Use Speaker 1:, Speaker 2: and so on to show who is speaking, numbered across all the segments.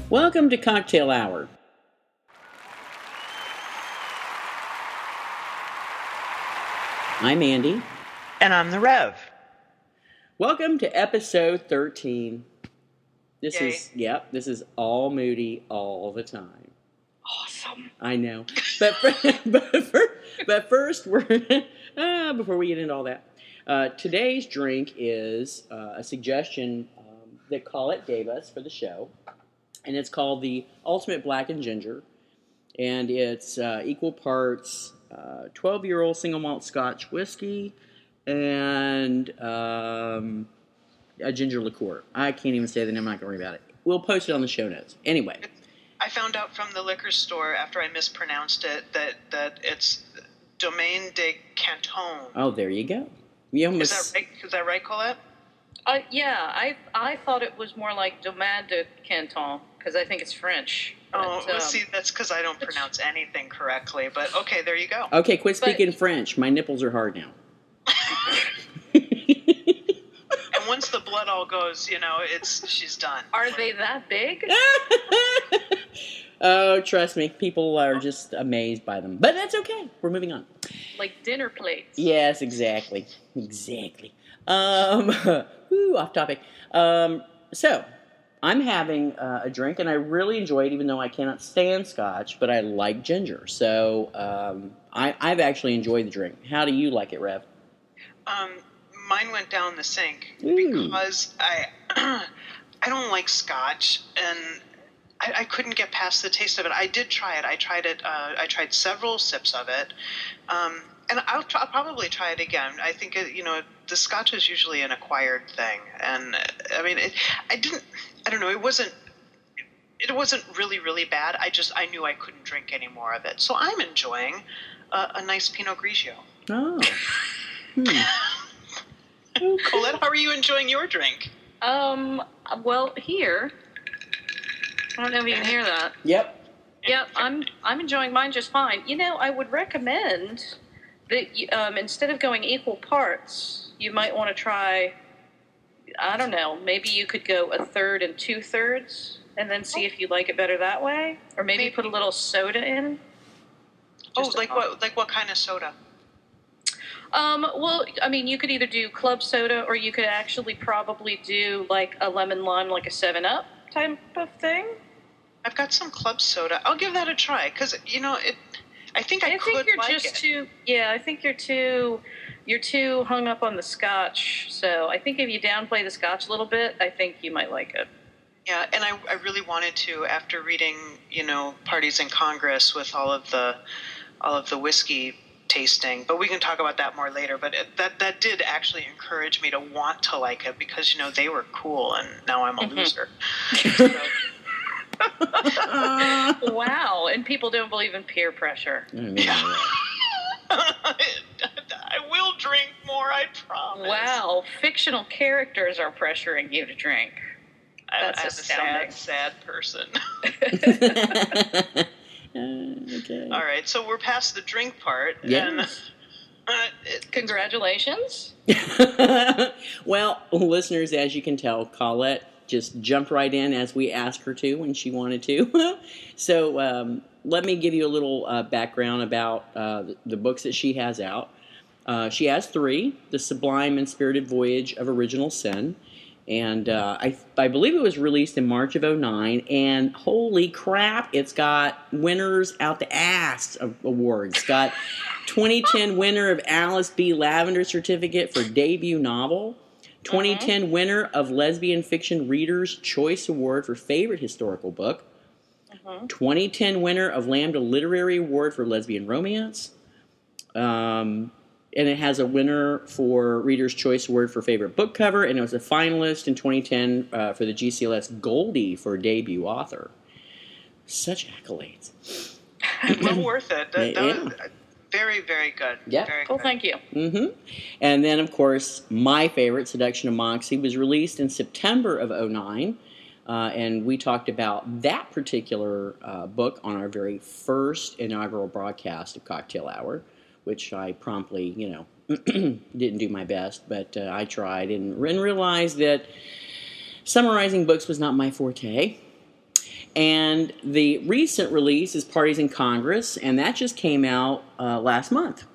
Speaker 1: Welcome to Cocktail Hour. I'm Andy.
Speaker 2: And I'm the Rev.
Speaker 1: Welcome to episode 13. This
Speaker 2: Yay.
Speaker 1: This is all Moody all the time.
Speaker 2: Awesome.
Speaker 1: I know. But first, we're before we get into all that, today's drink is a suggestion that Colette gave us for the show, and it's called the Ultimate Black and Ginger, and it's equal parts 12-year-old single malt Scotch whiskey and a ginger liqueur. I can't even say the name. I'm not going to worry about it. We'll post it on the show notes. Anyway.
Speaker 2: I found out from the liquor store after I mispronounced it that it's Domaine De Canton.
Speaker 1: Oh, there you go.
Speaker 2: Is that right, Colette?
Speaker 3: Yeah, I thought it was more like Domaine De Canton, because I think it's French.
Speaker 2: But, see, that's because I don't pronounce anything correctly. But okay, there you go.
Speaker 1: Okay, quit speaking French. My nipples are hard now.
Speaker 2: And once the blood all goes, she's done.
Speaker 3: Are they that big?
Speaker 1: Oh, trust me, people are just amazed by them. But that's okay. We're moving on.
Speaker 3: Like dinner plates.
Speaker 1: Yes, exactly. Off topic. So, I'm having a drink, and I really enjoy it, even though I cannot stand Scotch, but I like ginger. So, I've actually enjoyed the drink. How do you like it, Rev?
Speaker 2: Mine went down the sink because I don't like Scotch, and I couldn't get past the taste of it. I did try it. I tried several sips of it, and I'll probably try it again. I think the Scotch is usually an acquired thing, and I mean, I don't know. It wasn't really, really bad. I knew I couldn't drink any more of it. So I'm enjoying a nice Pinot Grigio.
Speaker 1: Oh.
Speaker 2: Okay. Colette, how are you enjoying your drink?
Speaker 3: Well, here, I don't know if you can hear that.
Speaker 1: Yep.
Speaker 3: Yep, I'm enjoying mine just fine. I would recommend that you, instead of going equal parts, you might want to try, I don't know, maybe you could go 1/3 and 2/3 and then see if you like it better that way. Or maybe put a little soda in.
Speaker 2: Like what kind of soda?
Speaker 3: Well, I mean, you could either do club soda, or you could actually probably do like a lemon lime, like a 7-Up type of thing.
Speaker 2: I've got some club soda. I'll give that a try because I think
Speaker 3: I think you're too hung up on the Scotch. So I think if you downplay the Scotch a little bit, I think you might like it.
Speaker 2: Yeah, and I really wanted to, after reading Parties in Congress with all of the whiskey tasting, but we can talk about that more later. But that did actually encourage me to want to like it because they were cool, and now I'm a loser. So.
Speaker 3: Wow, and people don't believe in peer pressure.
Speaker 2: I will drink more, I promise.
Speaker 3: Wow, fictional characters are pressuring you to drink. That's astounding.
Speaker 2: A sad person.
Speaker 1: Okay.
Speaker 2: All right, so we're past the drink part.
Speaker 1: Yes.
Speaker 2: And
Speaker 3: Congratulations.
Speaker 1: Well, listeners, as you can tell, Colette just jumped right in as we asked her to when she wanted to. So let me give you a little background about the books that she has out. She has 3, The Sublime and Spirited Voyage of Original Sin. And I believe it was released in March of 2009. And holy crap, it's got winners out the ass of awards. It's got 2010 winner of Alice B. Lavender Certificate for Debut Novel. 2010 winner of Lesbian Fiction Reader's Choice Award for Favorite Historical Book. 2010 winner of Lambda Literary Award for Lesbian Romance. And it has a winner for Reader's Choice Award for Favorite Book Cover, and it was a finalist in 2010 for the GCLS Goldie for Debut Author. Such accolades.
Speaker 2: Well worth it. That was very, very good.
Speaker 1: Yeah.
Speaker 2: Very
Speaker 3: Well,
Speaker 2: good.
Speaker 3: thank you.
Speaker 1: And then, of course, my favorite, Seduction of Moxie, was released in September of 2009. And we talked about that particular book on our very first inaugural broadcast of Cocktail Hour, which I promptly, didn't do my best, but I tried and realized that summarizing books was not my forte. And the recent release is Parties in Congress, and that just came out last month.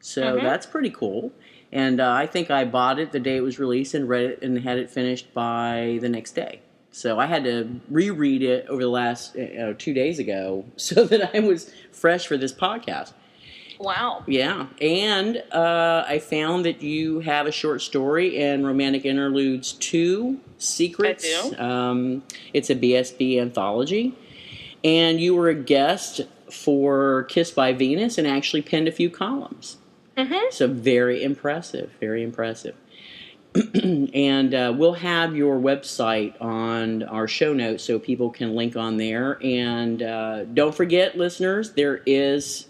Speaker 1: So that's pretty cool. And I think I bought it the day it was released and read it and had it finished by the next day. So I had to reread it over the last 2 days ago so that I was fresh for this podcast.
Speaker 3: Wow.
Speaker 1: Yeah. And I found that you have a short story and Romantic Interludes 2, Secrets.
Speaker 3: I do.
Speaker 1: It's a BSB anthology. And you were a guest for Kiss by Venus and actually penned a few columns. Mm-hmm. So very impressive. Very impressive. And we'll have your website on our show notes so people can link on there. And don't forget, listeners, there is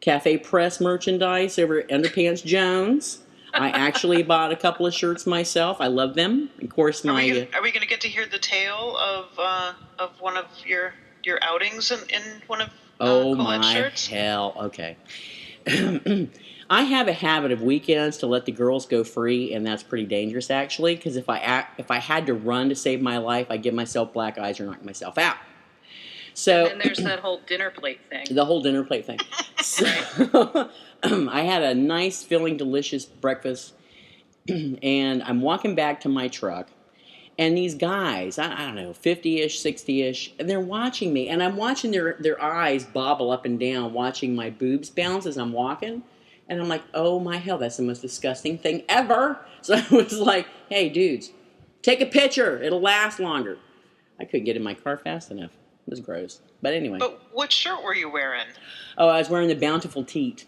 Speaker 1: Cafe Press merchandise over at Underpants Jones. I actually bought a couple of shirts myself. I love them. Of course,
Speaker 2: are we going to get to hear the tale of one of your outings in one of Colette's shirts?
Speaker 1: Hell, okay. I have a habit of weekends to let the girls go free, and that's pretty dangerous, actually, because if I had to run to save my life, I'd give myself black eyes or knock myself out. So,
Speaker 3: and there's that whole dinner plate thing.
Speaker 1: The whole dinner plate thing. So, I had a nice, filling, delicious breakfast, and I'm walking back to my truck, and these guys, I don't know, 50-ish, 60-ish, and they're watching me, and I'm watching their eyes bobble up and down, watching my boobs bounce as I'm walking. And I'm like, oh my hell, that's the most disgusting thing ever. So I was like, hey, dudes, take a picture. It'll last longer. I couldn't get in my car fast enough. It was gross. But anyway.
Speaker 2: But what shirt were you wearing?
Speaker 1: Oh, I was wearing the Bountiful Teat.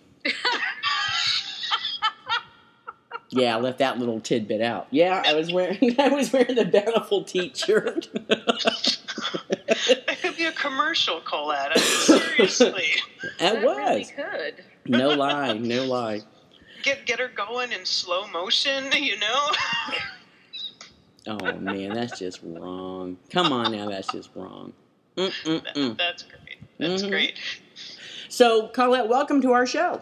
Speaker 1: Yeah, I left that little tidbit out. Yeah, I was wearing the Bountiful Teat shirt.
Speaker 2: That could be a commercial, Colette. I mean, seriously.
Speaker 1: It was.
Speaker 3: Really could.
Speaker 1: No lie.
Speaker 2: Get her going in slow motion, you know?
Speaker 1: Oh, man, that's just wrong. Come on now, that's just wrong.
Speaker 2: That's great. That's great.
Speaker 1: So, Colette, welcome to our show.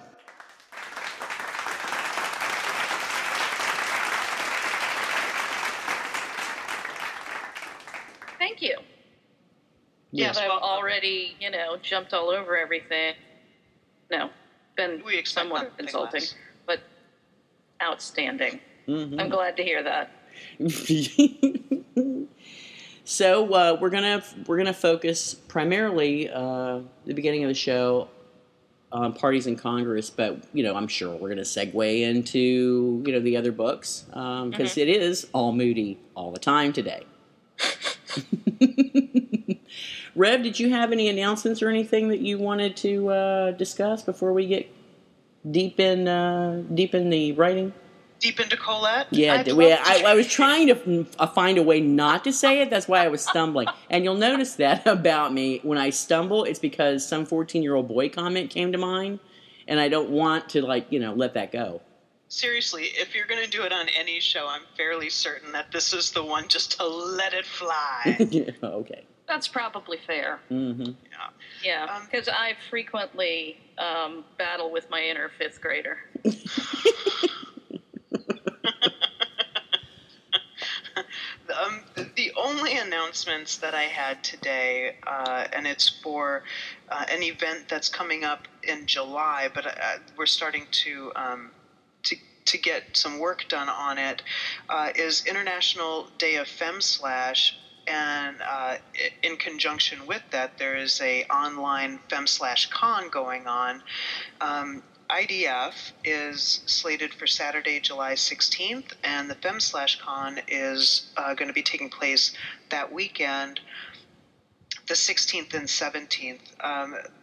Speaker 3: Thank you.
Speaker 2: Yes,
Speaker 3: I've already, jumped all over everything. No, been somewhat insulting, but outstanding. Mm-hmm. I'm glad to hear that.
Speaker 1: So we're gonna focus primarily the beginning of the show on Parties in Congress, but I'm sure we're gonna segue into the other books because it is all moody all the time today. Rev, did you have any announcements or anything that you wanted to discuss before we get deep in the writing?
Speaker 2: Deep into Colette?
Speaker 1: Yeah, I was trying to find a way not to say it. That's why I was stumbling. And you'll notice that about me. When I stumble, it's because some 14-year-old boy comment came to mind, and I don't want to, let that go.
Speaker 2: Seriously, if you're going to do it on any show, I'm fairly certain that this is the one just to let it fly.
Speaker 1: Okay.
Speaker 3: That's probably fair.
Speaker 1: Mm-hmm.
Speaker 3: Yeah, because I frequently battle with my inner fifth grader.
Speaker 2: The only announcements that I had today, and it's for an event that's coming up in July, but we're starting to get some work done on it, is International Day of FemSlash. And in conjunction with that, there is a online FemSlash.con going on. IDF is slated for Saturday, July 16th, and the FemSlash.con is going to be taking place that weekend, the 16th and 17th.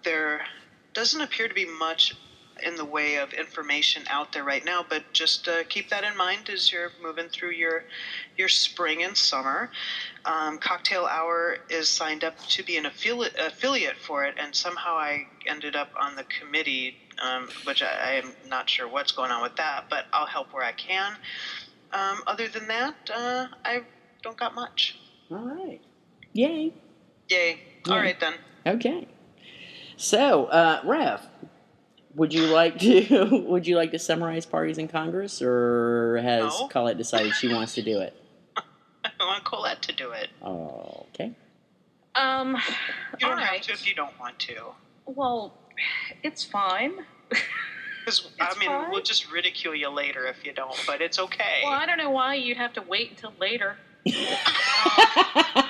Speaker 2: There doesn't appear to be much in the way of information out there right now, but just keep that in mind as you're moving through your spring and summer. Cocktail Hour is signed up to be an affiliate for it, and somehow I ended up on the committee, which I am not sure what's going on with that, but I'll help where I can. Other than that, I don't got much.
Speaker 1: All right. Yay.
Speaker 2: All right, then.
Speaker 1: Okay. So, Rev, would you like to summarize Parties in Congress, or has Colette decided she wants to do it?
Speaker 2: I want Colette to do it.
Speaker 1: Oh, okay.
Speaker 2: You
Speaker 3: all
Speaker 2: don't have
Speaker 3: right.
Speaker 2: to if you don't want to.
Speaker 3: Well, it's fine.
Speaker 2: Because,
Speaker 3: fine.
Speaker 2: we'll just ridicule you later if you don't, but it's okay.
Speaker 3: Well, I don't know why you'd have to wait until later.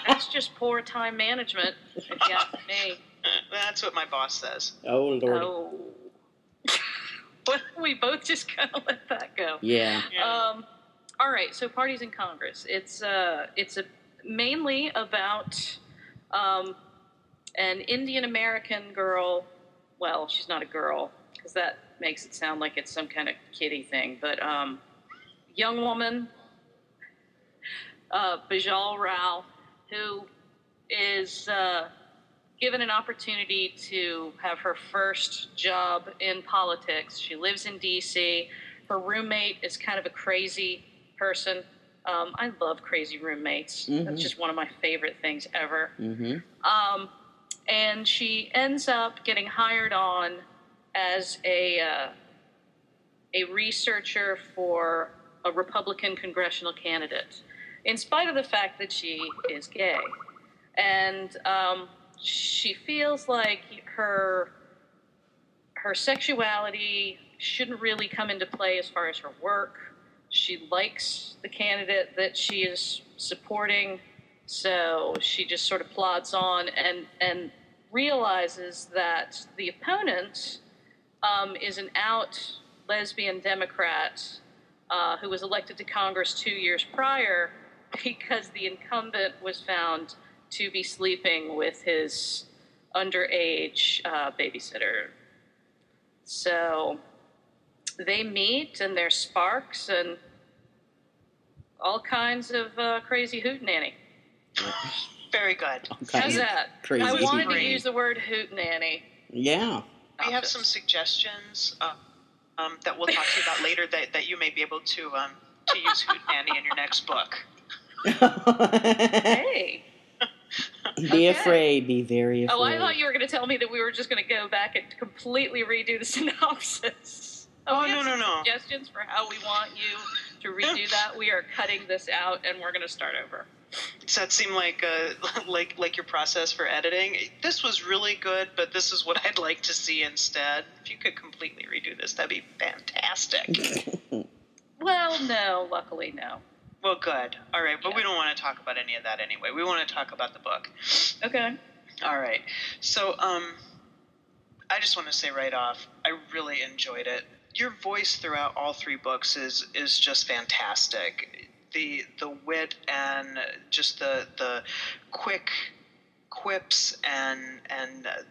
Speaker 3: That's just poor time management, if you ask me.
Speaker 2: That's what my boss says.
Speaker 1: Oh, Lord.
Speaker 3: Oh. We both just kind of let that go.
Speaker 1: Yeah.
Speaker 3: All right, so Parties in Congress. It's mainly about an Indian American girl. Well, she's not a girl, because that makes it sound like it's some kind of kiddie thing. But young woman, Bajal Rao, who is given an opportunity to have her first job in politics. She lives in D.C. Her roommate is kind of a crazy person. I love crazy roommates. Mm-hmm. That's just one of my favorite things ever. Mm-hmm. And she ends up getting hired on as a researcher for a Republican congressional candidate, in spite of the fact that she is gay. And she feels like her sexuality shouldn't really come into play as far as her work. She likes the candidate that she is supporting, so she just sort of plods on and realizes that the opponent is an out lesbian Democrat who was elected to Congress 2 years prior because the incumbent was found to be sleeping with his underage babysitter. So they meet, and there's sparks and all kinds of crazy hootenanny.
Speaker 2: Very good.
Speaker 3: How's that?
Speaker 1: Crazy.
Speaker 3: I wanted to use the word hootenanny.
Speaker 1: Yeah.
Speaker 2: We have some suggestions that we'll talk to you about later that you may be able to use hootenanny in your next book.
Speaker 3: Hey.
Speaker 1: Be afraid. Be very afraid.
Speaker 3: Oh, I thought you were going to tell me that we were just going to go back and completely redo the synopsis.
Speaker 2: Oh, no.
Speaker 3: Suggestions for how we want you to redo that. We are cutting this out, and we're going to start over.
Speaker 2: Does that seem like your process for editing? This was really good, but this is what I'd like to see instead. If you could completely redo this, that'd be fantastic.
Speaker 3: Well, no. Luckily, no.
Speaker 2: Well, good. All right, but we don't want to talk about any of that anyway. We want to talk about the book.
Speaker 3: Okay.
Speaker 2: All right. So, I just want to say right off, I really enjoyed it. Your voice throughout all three books is just fantastic. The wit and just the quick quips and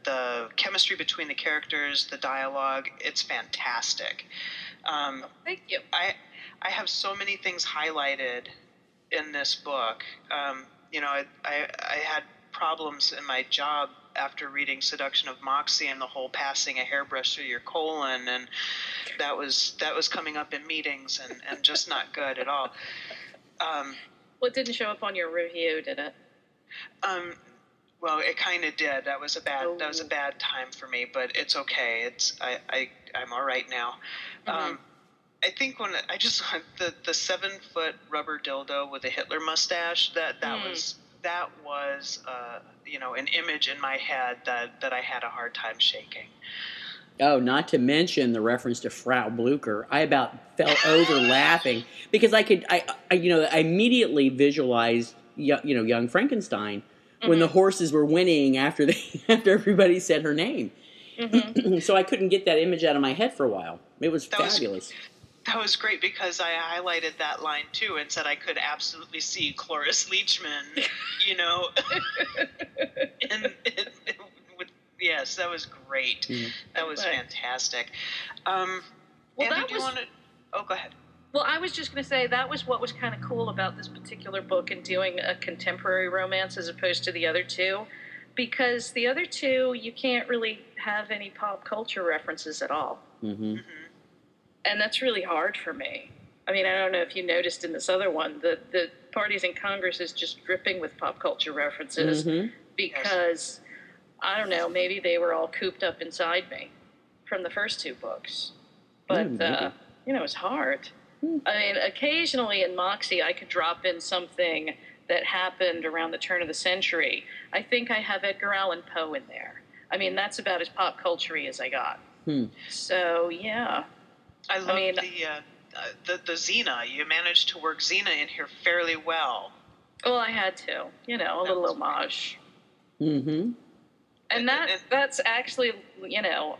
Speaker 2: the chemistry between the characters, the dialogue, it's fantastic.
Speaker 3: Thank you.
Speaker 2: I have so many things highlighted in this book. I had problems in my job after reading Seduction of Moxie and the whole passing a hairbrush through your colon, and that was coming up in meetings and just not good at all.
Speaker 3: Well, it didn't show up on your review, did it?
Speaker 2: Well, it kind of did. That was a bad time for me, but it's okay. I'm all right now. Mm-hmm. I think when I just the 7-foot rubber dildo with a Hitler mustache, that was an image in my head that I had a hard time shaking.
Speaker 1: Oh, not to mention the reference to Frau Blucher. I about fell over laughing because I immediately visualized young Frankenstein when the horses were whinnying after everybody said her name. Mm-hmm. So I couldn't get that image out of my head for a while. It was fabulous.
Speaker 2: That was great because I highlighted that line too and said I could absolutely see Cloris Leachman, yes, that was great. Mm-hmm. That was fantastic. Oh, go ahead.
Speaker 3: Well, I was just going to say that was what was kind of cool about this particular book and doing a contemporary romance as opposed to the other two, because the other two, you can't really have any pop culture references at all. Mm-hmm. Mm-hmm. And that's really hard for me. I mean, I don't know if you noticed in this other one, the Parties in Congress is just dripping with pop culture references because, I don't know, maybe they were all cooped up inside me from the first two books. But, it's hard. I mean, occasionally in Moxie, I could drop in something that happened around the turn of the century, I think I have Edgar Allan Poe in there. I mean, that's about as pop culture-y as I got. So, yeah.
Speaker 2: I love the Xena. You managed to work Xena in here fairly well.
Speaker 3: Well, I had to. You know, a little homage.
Speaker 1: Mm-hmm.
Speaker 3: And that's actually, you know,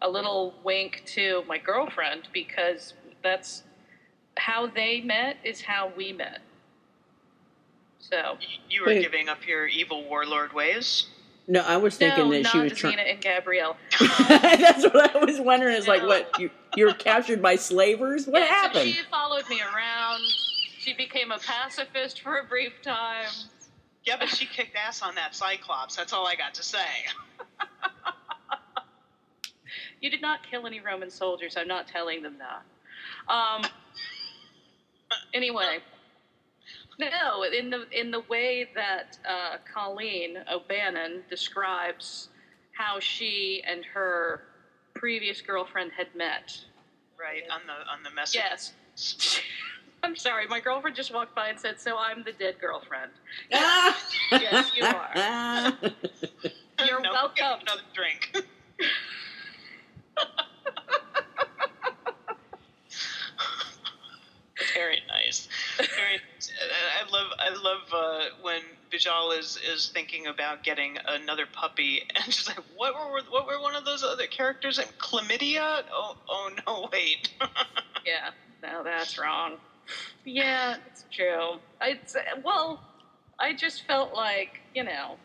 Speaker 3: a little wink to my girlfriend, because that's how they met is how we met. So
Speaker 2: you were giving up your evil warlord ways?
Speaker 1: No, I was thinking that she was
Speaker 3: Xena and Gabrielle.
Speaker 1: That's what I was wondering. Is like, what, you were captured by slavers? What happened?
Speaker 3: So she followed me around. She became a pacifist for a brief time.
Speaker 2: Yeah, but she kicked ass on that Cyclops. That's all I got to say.
Speaker 3: You did not kill any Roman soldiers. I'm not telling them that. Anyway, no. In the way that Colleen O'Bannon describes how she and her previous girlfriend had met.
Speaker 2: Right, on the message.
Speaker 3: Yes. I'm sorry, my girlfriend just walked by and said, "So I'm the dead girlfriend." Yes, you are. You're welcome.
Speaker 2: Another drink. Very nice. Very nice. I love when Bijal is thinking about getting another puppy, and she's like, "What were one of those other characters? Chlamydia? Oh no, wait."
Speaker 3: Yeah, no, that's wrong. Yeah, it's true. I just felt like, you know,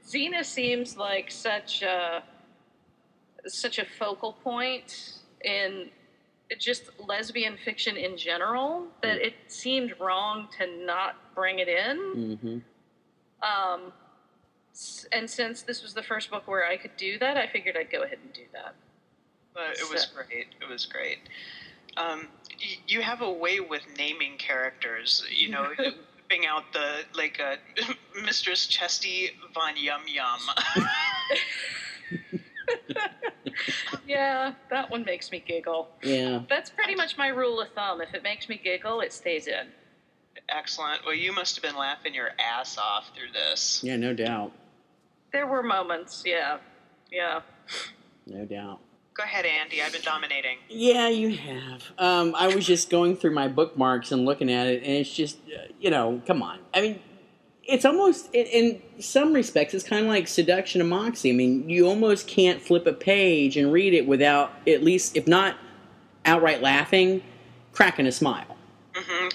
Speaker 3: Xena seems like such a focal point in just lesbian fiction in general that it seemed wrong to not bring it in. Mm-hmm. And since this was the first book where I could do that, I figured I'd go ahead and do that.
Speaker 2: It was great. It was great. You have a way with naming characters, you know, whipping out the, like, Mistress Chesty Von Yum Yum.
Speaker 3: Yeah, that one makes me giggle.
Speaker 1: Yeah.
Speaker 3: That's pretty much my rule of thumb. If it makes me giggle, it stays in.
Speaker 2: Excellent. Well, you must have been laughing your ass off through this.
Speaker 1: Yeah, no doubt.
Speaker 3: There were moments, yeah. Yeah.
Speaker 1: No doubt.
Speaker 2: Go ahead, Andy. I've been dominating.
Speaker 1: Yeah, you have. I was just going through my bookmarks and looking at it, and it's just, you know, come on. I mean, it's almost, in some respects, it's kind of like Seduction of Moxie. I mean, you almost can't flip a page and read it without, at least, if not outright laughing, cracking a smile.
Speaker 2: Mm-hmm.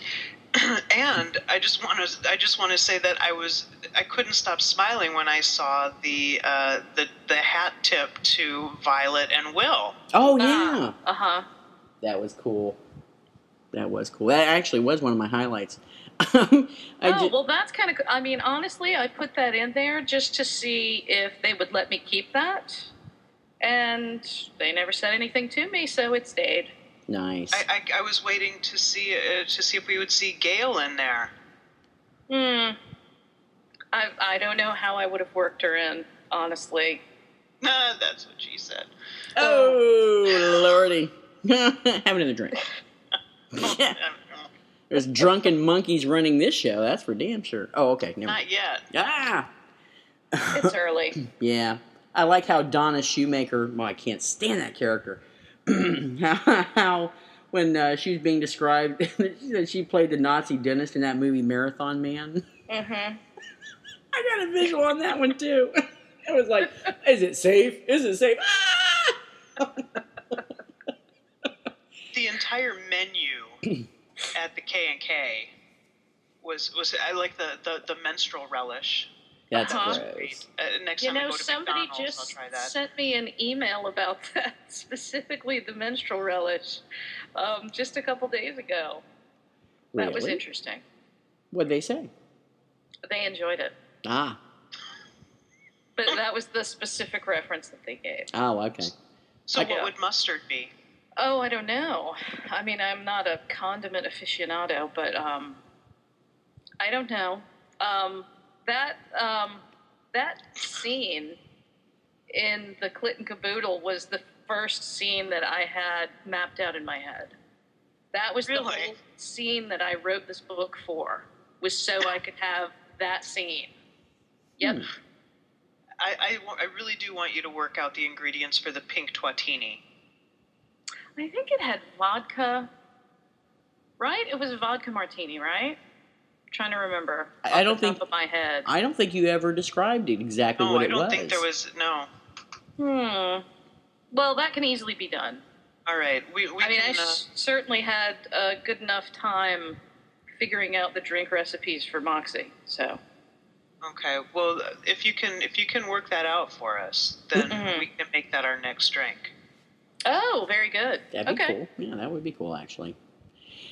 Speaker 2: And I just want to say that I couldn't stop smiling when I saw the hat tip to Violet and Will.
Speaker 1: Oh yeah.
Speaker 3: Uh-huh.
Speaker 1: That was cool. That actually was one of my highlights.
Speaker 3: Well, that's kind of. I mean, honestly, I put that in there just to see if they would let me keep that, and they never said anything to me, so it stayed.
Speaker 1: Nice.
Speaker 2: I was waiting to see if we would see Gail in there.
Speaker 3: I don't know how I would have worked her in, honestly.
Speaker 2: That's what she said.
Speaker 1: Oh, Lordy. Have another drink. There's drunken monkeys running this show, that's for damn sure. Oh, okay.
Speaker 2: Not yet.
Speaker 1: Ah!
Speaker 3: It's early.
Speaker 1: Yeah. I like how Donna Shoemaker, well, I can't stand that character. how when she was being described, she said she played the Nazi dentist in that movie Marathon Man. Mm-hmm. I got a visual on that one too. I was like, is it safe? Is it safe? Ah!
Speaker 2: The entire menu at the K&K was I like the menstrual relish.
Speaker 1: That's
Speaker 2: great. Next time I go to
Speaker 3: somebody
Speaker 2: McDonald's,
Speaker 3: just
Speaker 2: I'll try that.
Speaker 3: sent me an email about that, specifically the menstrual relish, just a couple days ago. That was interesting.
Speaker 1: What'd they say?
Speaker 3: They enjoyed it.
Speaker 1: Ah.
Speaker 3: But that was the specific reference that they gave.
Speaker 1: Oh, okay.
Speaker 2: So what would mustard be?
Speaker 3: Oh, I don't know. I mean, I'm not a condiment aficionado, but I don't know. That scene in the Clit and Caboodle was the first scene that I had mapped out in my head. That was the whole scene that I wrote this book for. was so I could have that scene. Yep.
Speaker 2: I really do want you to work out the ingredients for the pink twatini.
Speaker 3: I think it had vodka, right? It was a vodka martini, right? I'm trying to remember.
Speaker 1: I don't think.
Speaker 3: Off the top of my head.
Speaker 1: I don't think you ever described it exactly what it was.
Speaker 2: No, I don't think there was. No.
Speaker 3: Well, that can easily be done.
Speaker 2: All right.
Speaker 3: I certainly had a good enough time figuring out the drink recipes for Moxie. So.
Speaker 2: Okay. Well, if you can work that out for us, then we can make that our next drink.
Speaker 3: Oh, very good.
Speaker 1: That'd be cool. Yeah, that would be cool, actually.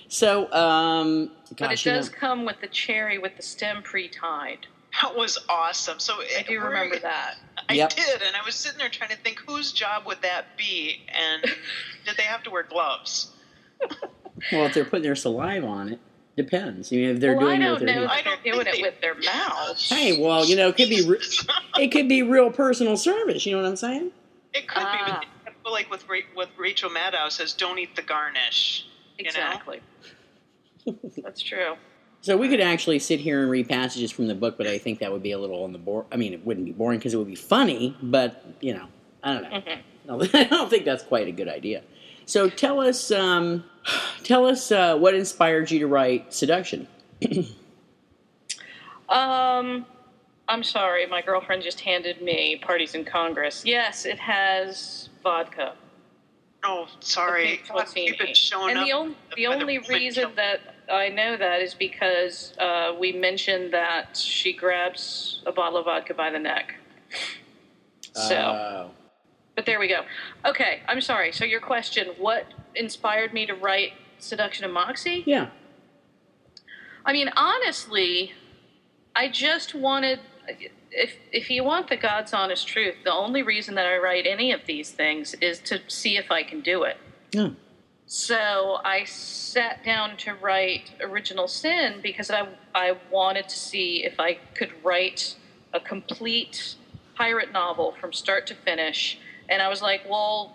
Speaker 1: So,
Speaker 3: but it does come with the cherry with the stem pre-tied.
Speaker 2: That was awesome. So
Speaker 3: I do remember that.
Speaker 2: I did, and I was sitting there trying to think, whose job would that be, and did they have to wear gloves?
Speaker 1: Well, if they're putting their saliva on it, depends. I mean, if they're doing it with their
Speaker 3: I don't know if they're doing it with their mouths.
Speaker 1: Hey, well, it could be real personal service. You know what I'm saying?
Speaker 2: It could be, but like with Rachel Maddow says, don't eat the garnish.
Speaker 3: Exactly. That's true.
Speaker 1: So we could actually sit here and read passages from the book, but I think that would be a little on the board. I mean, it wouldn't be boring because it would be funny, but I don't know. No, I don't think that's quite a good idea. So tell us what inspired you to write Seduction.
Speaker 3: I'm sorry, my girlfriend just handed me Parties in Congress. Yes, it has vodka.
Speaker 2: Oh, sorry. Keep it showing up.
Speaker 3: And the only reason that I know that is because we mentioned that she grabs a bottle of vodka by the neck. So, but there we go. Okay, I'm sorry. So your question, what inspired me to write Seduction and Moxie?
Speaker 1: Yeah.
Speaker 3: I mean, honestly, I just wanted... If you want the God's honest truth, the only reason that I write any of these things is to see if I can do it.
Speaker 1: Yeah.
Speaker 3: So I sat down to write Original Sin because I wanted to see if I could write a complete pirate novel from start to finish. And I was like, well,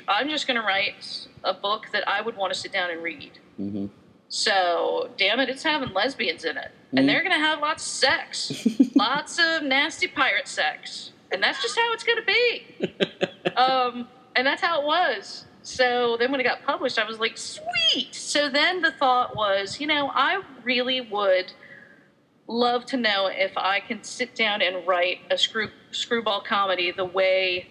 Speaker 3: I'm just going to write a book that I would want to sit down and read. Mm-hmm. So, damn it, it's having lesbians in it. And they're going to have lots of sex. Lots of nasty pirate sex. And that's just how it's going to be. And that's how it was. So then when it got published, I was like, sweet. So then the thought was, I really would love to know if I can sit down and write a screwball comedy the way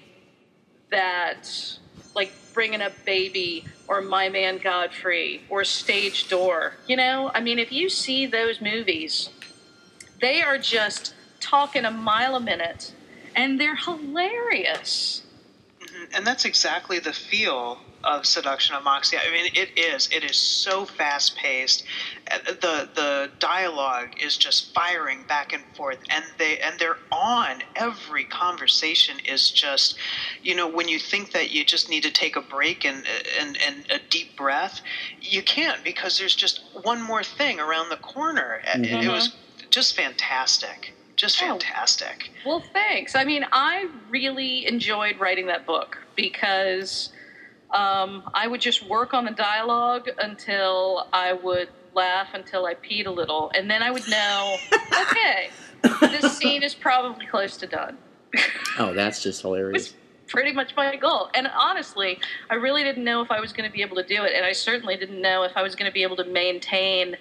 Speaker 3: that, like, Bringing Up Baby or My Man Godfrey or Stage Door. I mean, if you see those movies, they are just talking a mile a minute, and they're hilarious.
Speaker 2: And that's exactly the feel of Seduction of Moxie. I mean, it is so fast-paced. The dialogue is just firing back and forth, and they're on. Every conversation is just, when you think that you just need to take a break and a deep breath, you can't, because there's just one more thing around the corner. It was just fantastic. Just fantastic.
Speaker 3: Well, thanks. I mean, I really enjoyed writing that book because I would just work on the dialogue until I would laugh until I peed a little, and then I would know, okay, this scene is probably close to done.
Speaker 1: Oh, that's just hilarious.
Speaker 3: It was pretty much my goal. And honestly, I really didn't know if I was going to be able to do it, and I certainly didn't know if I was going to be able to maintain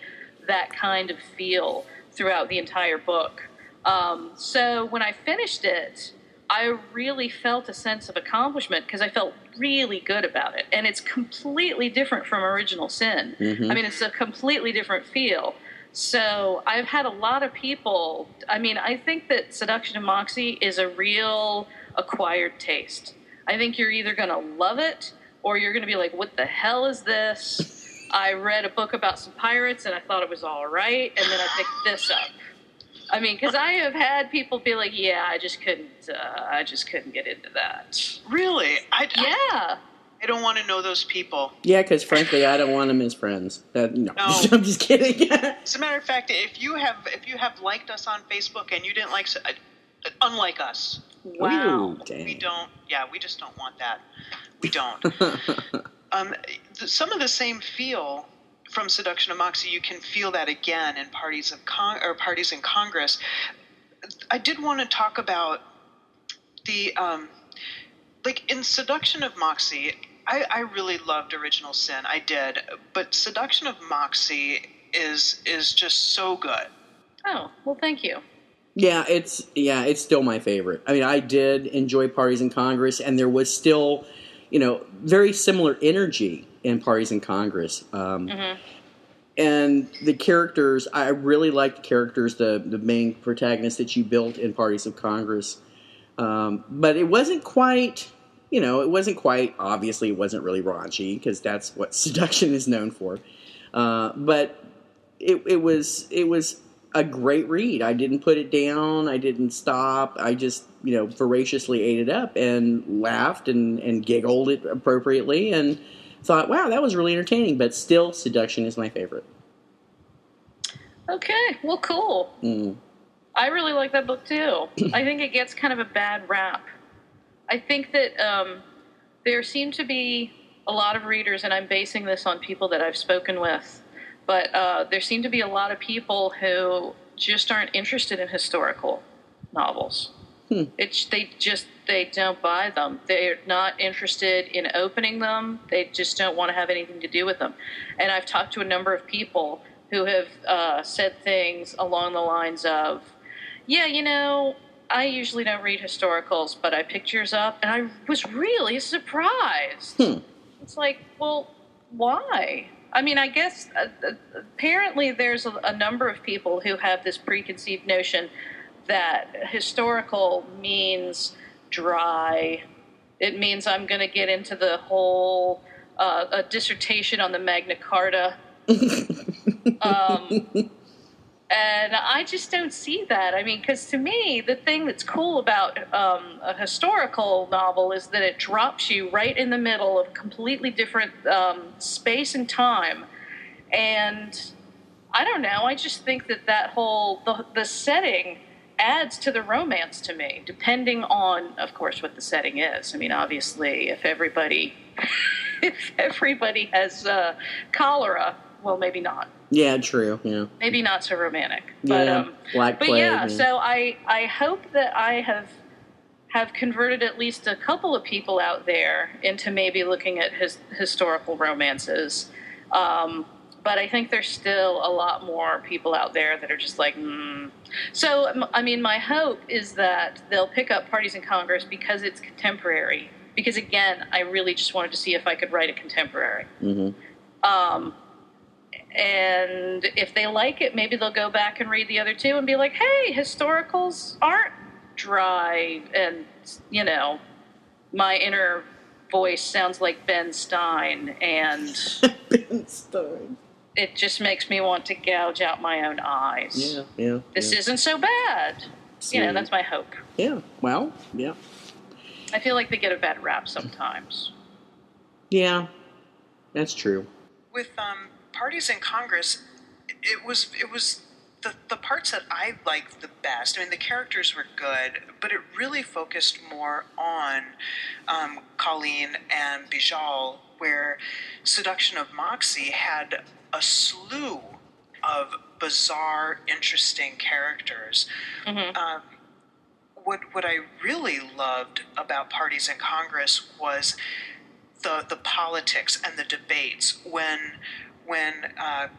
Speaker 3: that kind of feel throughout the entire book. So when I finished it, I really felt a sense of accomplishment because I felt really good about it. And it's completely different from Original Sin. Mm-hmm. I mean, it's a completely different feel. So I've had a lot of people, I mean, I think that Seduction and Moxie is a real acquired taste. I think you're either going to love it or you're going to be like, what the hell is this? I read a book about some pirates and I thought it was all right. And then I picked this up. I mean, because I have had people be like, "Yeah, I just couldn't get into that."
Speaker 2: Really?
Speaker 3: Yeah.
Speaker 2: I don't want to know those people.
Speaker 1: Yeah, because frankly, I don't want them as friends. No. I'm just kidding.
Speaker 2: As a matter of fact, if you have liked us on Facebook and you didn't like, unlike us.
Speaker 3: Wow.
Speaker 1: Ooh,
Speaker 2: we don't. Yeah, we just don't want that. We don't. Some of the same feel from Seduction of Moxie, you can feel that again in Parties in Congress. I did want to talk about the like in Seduction of Moxie. I really loved Original Sin. I did, but Seduction of Moxie is just so good.
Speaker 3: Oh, well, thank you.
Speaker 1: Yeah, it's still my favorite. I mean, I did enjoy Parties in Congress, and there was still, very similar energy in Parties in Congress. And the characters, I really liked the characters, the main protagonists that you built in Parties of Congress. But it wasn't quite, obviously it wasn't really raunchy, because that's what Seduction is known for. But it was a great read. I didn't put it down. I didn't stop. I just, voraciously ate it up and laughed and giggled it appropriately and thought, wow, that was really entertaining. But still, Seduction is my favorite.
Speaker 3: Okay, well, cool. I really like that book, too. I think it gets kind of a bad rap. I think that there seem to be a lot of readers, and I'm basing this on people that I've spoken with, but there seem to be a lot of people who just aren't interested in historical novels. They don't buy them. They're not interested in opening them. They just don't want to have anything to do with them. And I've talked to a number of people who have said things along the lines of, yeah, I usually don't read historicals, but I picked yours up, and I was really surprised. It's like, well, why? I mean, I guess apparently there's a number of people who have this preconceived notion that historical means dry. It means I'm going to get into the whole a dissertation on the Magna Carta. And I just don't see that. I mean, because to me, the thing that's cool about a historical novel is that it drops you right in the middle of completely different space and time. And I don't know, I just think that whole, the setting adds to the romance to me, depending on, of course, what the setting is. I mean, obviously, if everybody has cholera, well, maybe not.
Speaker 1: Yeah, true. Yeah,
Speaker 3: maybe not so romantic.
Speaker 1: Yeah, Black Plague.
Speaker 3: Yeah. So I hope that I have converted at least a couple of people out there into maybe looking at historical romances. But I think there's still a lot more people out there that are just like, So, I mean, my hope is that they'll pick up Parties in Congress because it's contemporary. Because, again, I really just wanted to see if I could write a contemporary. And if they like it, maybe they'll go back and read the other two and be like, hey, historicals aren't dry. And, my inner voice sounds like Ben Stein. And
Speaker 1: Ben Stein.
Speaker 3: It just makes me want to gouge out my own eyes.
Speaker 1: Yeah.
Speaker 3: This isn't so bad.
Speaker 1: Sweet.
Speaker 3: That's my hope.
Speaker 1: Yeah, well, yeah.
Speaker 3: I feel like they get a bad rap sometimes.
Speaker 1: Yeah, that's true.
Speaker 2: With Parties in Congress, it was the parts that I liked the best. I mean, the characters were good, but it really focused more on Colleen and Bijal, where Seduction of Moxie had a slew of bizarre, interesting characters. What I really loved about Parties in Congress was the politics and the debates. When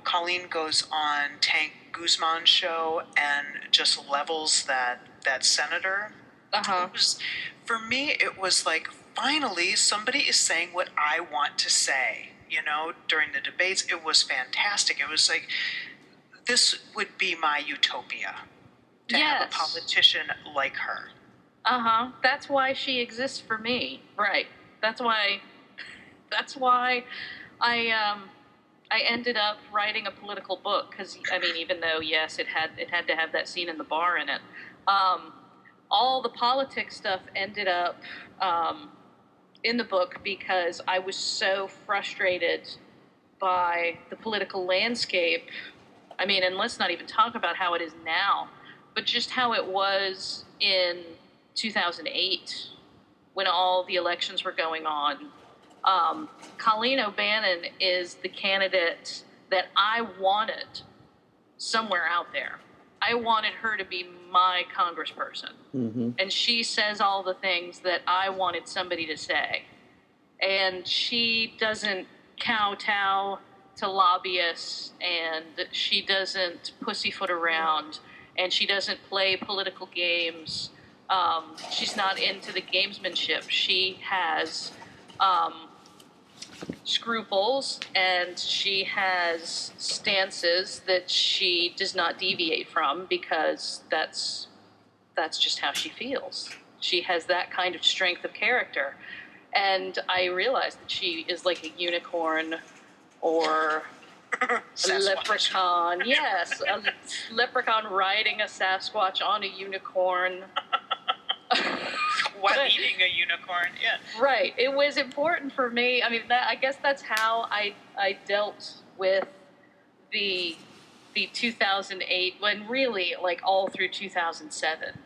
Speaker 2: Colleen goes on Tank Guzman's show and just levels that senator, for me, it was like, finally, somebody is saying what I want to say. During the debates, it was fantastic. It was like, this would be my utopia, to have a politician like her.
Speaker 3: That's why she exists for me. Right. That's why I ended up writing a political book, because, I mean, even though, yes, it had to have that scene in the bar in it, all the politics stuff ended up in the book because I was so frustrated by the political landscape. I mean, and let's not even talk about how it is now, but just how it was in 2008 when all the elections were going on. Colleen O'Bannon is the candidate that I wanted somewhere out there. I wanted her to be my congressperson.
Speaker 1: Mm-hmm.
Speaker 3: And she says all the things that I wanted somebody to say. And she doesn't kowtow to lobbyists, and she doesn't pussyfoot around, and she doesn't play political games. She's not into the gamesmanship. She has scruples, and she has stances that she does not deviate from, because that's just how she feels. She has that kind of strength of character. And I realized that she is like a unicorn or a leprechaun. Yes, a leprechaun riding a Sasquatch on a unicorn.
Speaker 2: While eating a unicorn, yeah.
Speaker 3: Right. It was important for me. I mean, I guess that's how I dealt with the 2008, when really, like, all through 2007.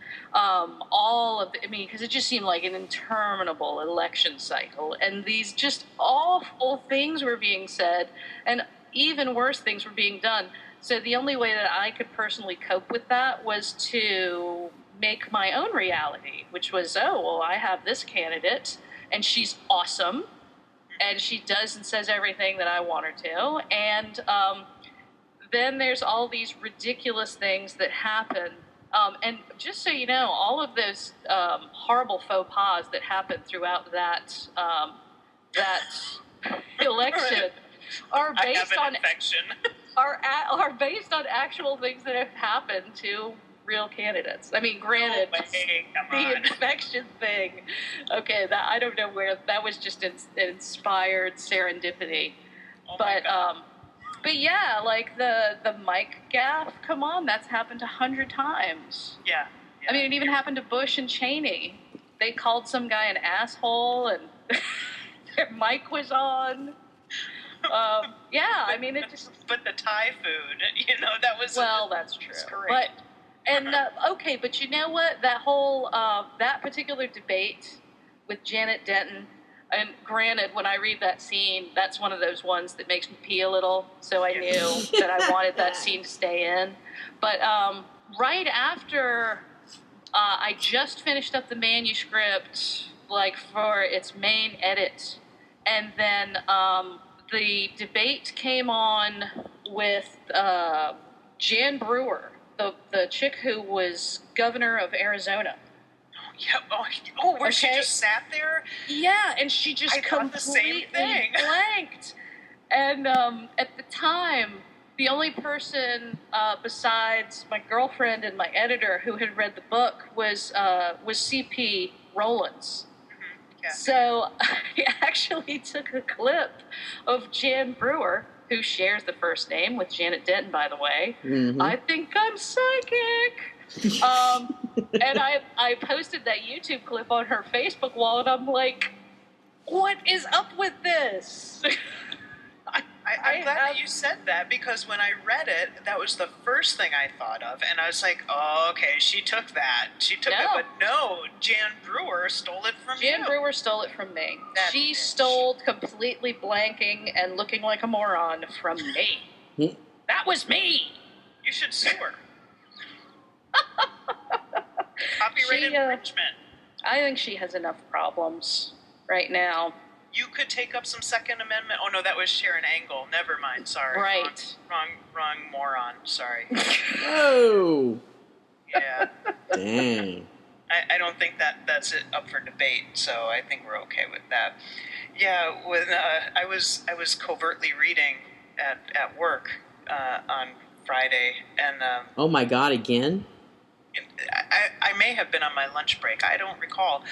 Speaker 3: Because it just seemed like an interminable election cycle, and these just awful things were being said, and even worse things were being done. So the only way that I could personally cope with that was to make my own reality, which was, I have this candidate, and she's awesome, and she does and says everything that I want her to, and then there's all these ridiculous things that happen. And just so you know, all of those horrible faux pas that happened throughout that election are based on
Speaker 2: infection.
Speaker 3: are based on actual things that have happened to real candidates. I mean, granted, the infection thing. Okay, I don't know where that was. Just inspired serendipity, But yeah, like the mic gaffe, come on, that's happened 100 times.
Speaker 2: Yeah.
Speaker 3: I mean, it even happened to Bush and Cheney. They called some guy an asshole, and their mic was on. Yeah, I mean, it just...
Speaker 2: But the Thai food, that was...
Speaker 3: Well, that's true.
Speaker 2: Great.
Speaker 3: Okay, but you know what? That whole, that particular debate with Janet Denton... And granted, when I read that scene, that's one of those ones that makes me pee a little. So I knew that I wanted that scene to stay in. But right after I just finished up the manuscript, like for its main edit, and then the debate came on with Jan Brewer, the chick who was governor of Arizona.
Speaker 2: Yeah. Where she just sat there?
Speaker 3: Yeah, and she just completely blanked. And at the time, the only person besides my girlfriend and my editor who had read the book was C.P. Rollins.
Speaker 2: Mm-hmm. Yeah.
Speaker 3: So I actually took a clip of Jan Brewer, who shares the first name with Janet Denton, by the way.
Speaker 1: Mm-hmm.
Speaker 3: I think I'm psychic. And I posted that YouTube clip on her Facebook wall, and I'm like, what is up with this?
Speaker 2: I'm glad that you said that, because when I read it, that was the first thing I thought of, and I was like, oh, okay, she took that. She took it, but no, Jan Brewer stole it from you.
Speaker 3: Jan Brewer stole it from me. She
Speaker 2: bitch.
Speaker 3: stole completely blanking and looking like a moron from me. That was me.
Speaker 2: You should sue her. Copyright infringement.
Speaker 3: I think she has enough problems right now.
Speaker 2: You could take up some Second Amendment. Oh no, that was Sharon Angle. Never mind. Sorry.
Speaker 3: Right.
Speaker 2: Wrong moron. Sorry.
Speaker 1: Oh.
Speaker 2: Yeah.
Speaker 1: Dang.
Speaker 2: I don't think that's it up for debate. So I think we're okay with that. Yeah. When I was covertly reading at work on Friday, and
Speaker 1: oh my God, again?
Speaker 2: I may have been on my lunch break. I don't recall.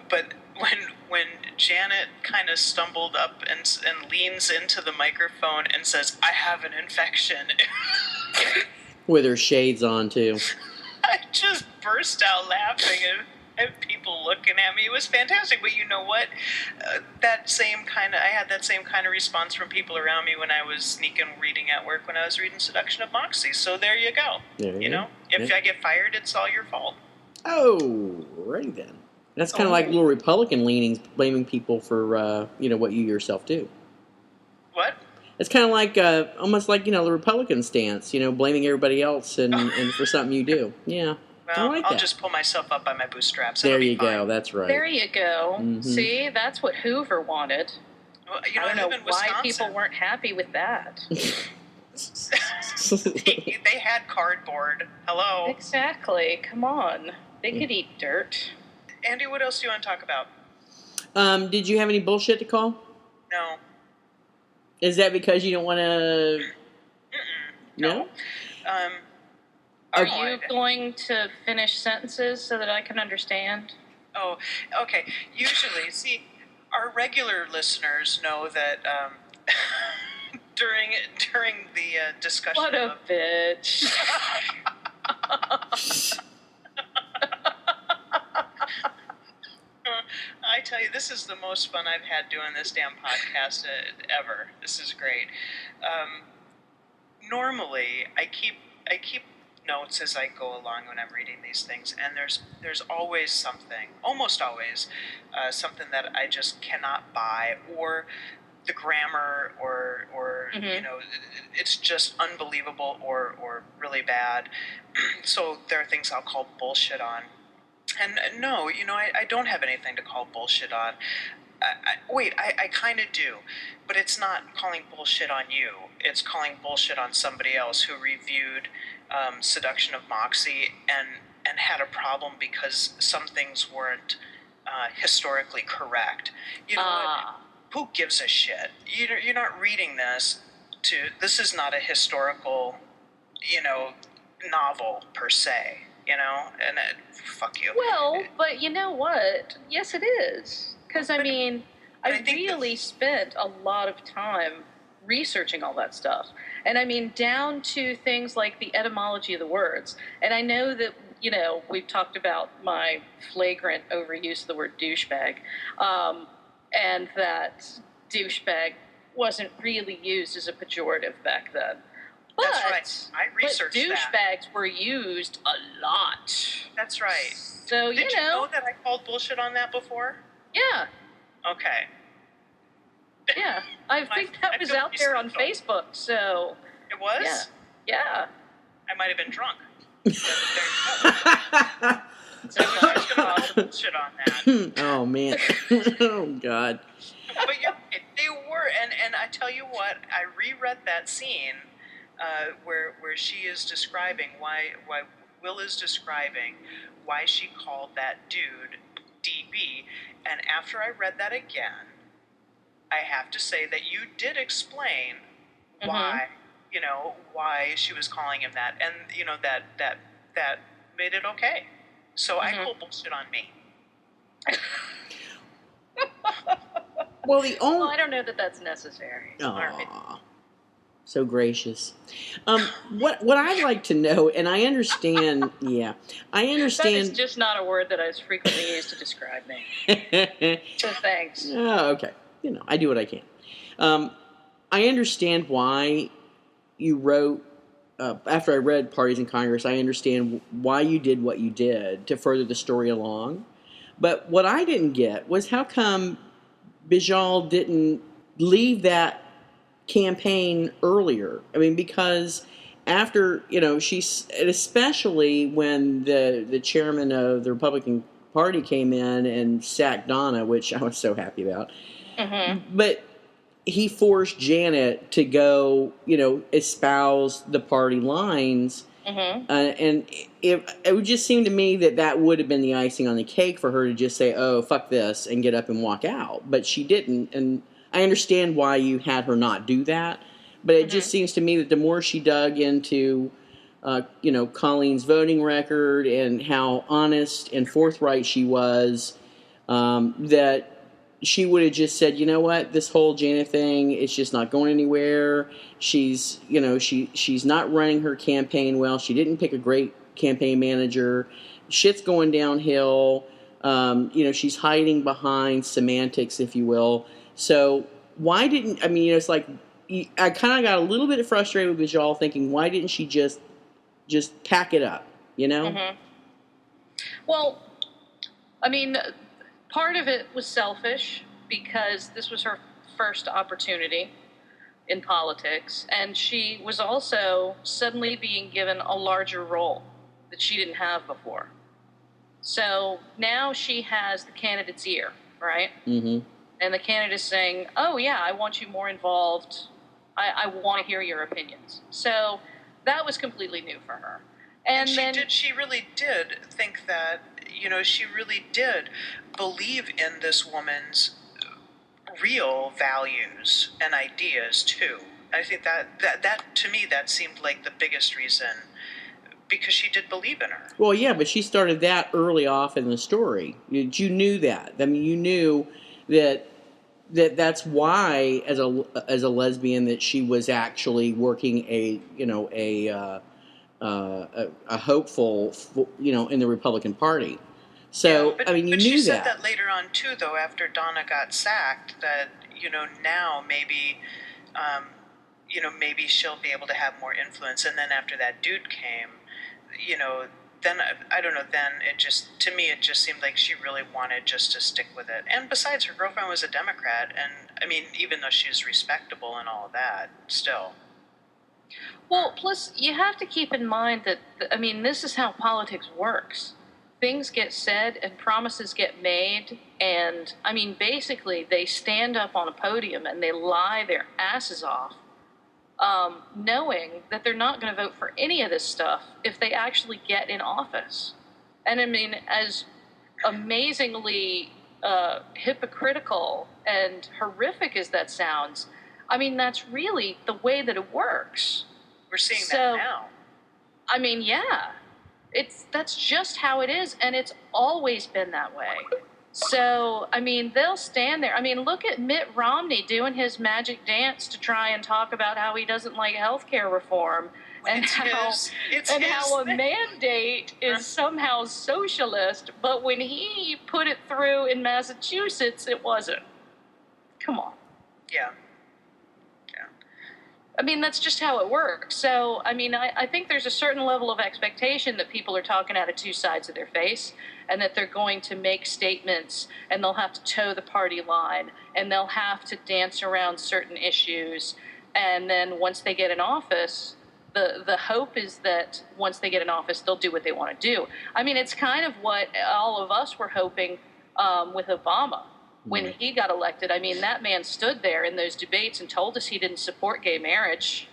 Speaker 2: But when Janet kind of stumbled up and leans into the microphone and says, "I have an infection,"
Speaker 1: with her shades on too,
Speaker 2: I just burst out laughing and people looking at me. It was fantastic. But you know what? I had that same kind of response from people around me when I was sneaking reading at work when I was reading Seduction of Moxie. So there you go.
Speaker 1: You
Speaker 2: know, if I get fired, it's all your fault.
Speaker 1: Oh, right then. That's kind of like little Republican leanings, blaming people for what you yourself do.
Speaker 2: What?
Speaker 1: It's kind of like, almost like, the Republican stance, blaming everybody else and for something you do. Yeah.
Speaker 2: Well,
Speaker 1: I'll
Speaker 2: just pull myself up by my bootstraps.
Speaker 1: There you go. That's right.
Speaker 3: There you go. Mm-hmm. See, that's what Hoover wanted.
Speaker 2: Well,
Speaker 3: I don't know why people weren't happy with that.
Speaker 2: They had cardboard. Hello.
Speaker 3: Exactly. Come on. They could eat dirt.
Speaker 2: Andy, what else do you want to talk about?
Speaker 1: Did you have any bullshit to call?
Speaker 2: No.
Speaker 1: Is that because you don't want to...
Speaker 2: No.
Speaker 3: Are you going to finish sentences so that I can understand?
Speaker 2: Oh, okay. Usually, see, our regular listeners know that during the discussion.
Speaker 3: What a bitch!
Speaker 2: I tell you, this is the most fun I've had doing this damn podcast ever. This is great. Normally, I keep notes as I go along when I'm reading these things, and there's always something, almost always, something that I just cannot buy, or the grammar, or it's just unbelievable or really bad. So there are things I'll call bullshit on. And no, I don't have anything to call bullshit on. I kind of do, but it's not calling bullshit on you. It's calling bullshit on somebody else who reviewed Seduction of Moxie and had a problem because some things weren't historically correct. You know what? Who gives a shit? You're not reading this this is not a historical, novel per se. And fuck you.
Speaker 3: Well, but you know what? Yes, it is. Because, I really spent a lot of time researching all that stuff. And, down to things like the etymology of the words. And I know that, we've talked about my flagrant overuse of the word douchebag, and that douchebag wasn't really used as a pejorative back then.
Speaker 2: That's right. I researched that.
Speaker 3: Douchebags were used a lot.
Speaker 2: That's right.
Speaker 3: So,
Speaker 2: Did you know that I called bullshit on that before?
Speaker 3: Yeah.
Speaker 2: Okay.
Speaker 3: Yeah. I think that was out there on Facebook, so...
Speaker 2: It was?
Speaker 3: Yeah.
Speaker 2: I might have been drunk. So I was going to call bullshit on that.
Speaker 1: Oh, man. Oh, God.
Speaker 2: But they were, and I tell you what, I reread that scene... where she is describing why Will is describing why she called that dude DB, and after I read that again, I have to say that you did explain why she was calling him that, and that made it okay. So I call bullshit on me.
Speaker 1: Well,
Speaker 3: I don't know that that's necessary.
Speaker 1: Aww. So gracious. What I'd like to know, and I understand, I understand.
Speaker 3: That is just not a word that is frequently used to describe me. So thanks.
Speaker 1: Oh, okay. I do what I can. I understand why you wrote, after I read Parties in Congress, I understand why you did what you did to further the story along. But what I didn't get was how come Bijal didn't leave that campaign earlier. Because after, especially when the chairman of the Republican Party came in and sacked Donna, which I was so happy about. Mm-hmm. But he forced Janet to go, espouse the party lines. Mm-hmm. And it would just seem to me that would have been the icing on the cake for her to just say, oh, fuck this, and get up and walk out. But she didn't, and I understand why you had her not do that, but it just seems to me that the more she dug into, Colleen's voting record and how honest and forthright she was, that she would have just said, you know what, this whole Janet thing, it's just not going anywhere. She's, she's not running her campaign well. She didn't pick a great campaign manager. Shit's going downhill. She's hiding behind semantics, if you will. So why didn't, it's like, I kind of got a little bit frustrated with Bijal thinking, why didn't she just pack it up, Mm-hmm.
Speaker 3: Well, part of it was selfish because this was her first opportunity in politics, and she was also suddenly being given a larger role that she didn't have before. So now she has the candidate's ear, right? Mm-hmm. And the candidate's saying, oh, yeah, I want you more involved. I want to hear your opinions. So that was completely new for her. And
Speaker 2: she really did think that, she really did believe in this woman's real values and ideas, too. I think that to me, that seemed like the biggest reason, because she did believe in her.
Speaker 1: Well, yeah, but she started that early off in the story. You knew that. I mean, you knew that's why, as a lesbian, that she was actually working a hopeful, in the Republican Party. So,
Speaker 2: yeah,
Speaker 1: you knew that.
Speaker 2: But she said that later on, too, though, after Donna got sacked, that, now maybe, maybe she'll be able to have more influence. And then after that dude came, then, I don't know, then it just seemed like she really wanted just to stick with it. And besides, her girlfriend was a Democrat, and, even though she's respectable and all of that, still.
Speaker 3: Well, plus, you have to keep in mind that, this is how politics works. Things get said and promises get made, and, basically, they stand up on a podium and they lie their asses off, knowing that they're not going to vote for any of this stuff if they actually get in office. And, as amazingly hypocritical and horrific as that sounds, that's really the way that it works.
Speaker 2: We're seeing that now.
Speaker 3: Yeah. That's just how it is, and it's always been that way. So, they'll stand there. Look at Mitt Romney doing his magic dance to try and talk about how he doesn't like health care reform, and how a mandate is somehow socialist, but when he put it through in Massachusetts, it wasn't. Come on.
Speaker 2: Yeah.
Speaker 3: That's just how it works. So, I think there's a certain level of expectation that people are talking out of two sides of their face, and that they're going to make statements, and they'll have to toe the party line, and they'll have to dance around certain issues. And then once they get in office, the hope is that once they get in office, they'll do what they want to do. It's kind of what all of us were hoping with Obama. When he got elected, that man stood there in those debates and told us he didn't support gay marriage,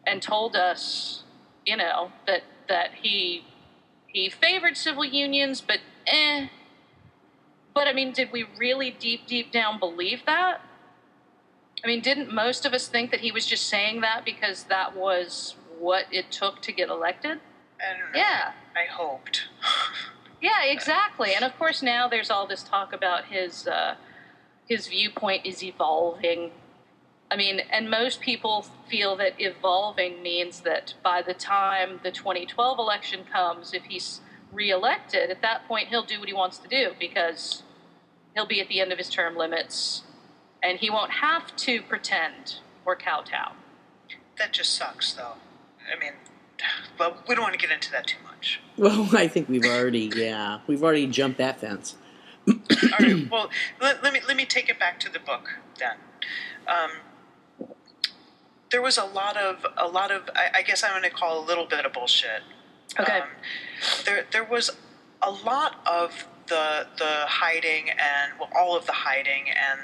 Speaker 3: and told us, that he favored civil unions, but But, did we really deep down believe that? Didn't most of us think that he was just saying that because that was what it took to get elected?
Speaker 2: I don't know.
Speaker 3: Yeah.
Speaker 2: I hoped.
Speaker 3: Yeah, exactly. And of course now there's all this talk about his viewpoint is evolving. And most people feel that evolving means that by the time the 2012 election comes, if he's reelected, at that point he'll do what he wants to do, because he'll be at the end of his term limits and he won't have to pretend or kowtow.
Speaker 2: That just sucks, though. Well, we don't want to get into that too much.
Speaker 1: Well, I think we've already jumped that fence.
Speaker 2: All right. Well, let me take it back to the book then. There was a lot of I guess I'm going to call a little bit of bullshit.
Speaker 3: Okay.
Speaker 2: There was a lot of the hiding and all of the hiding and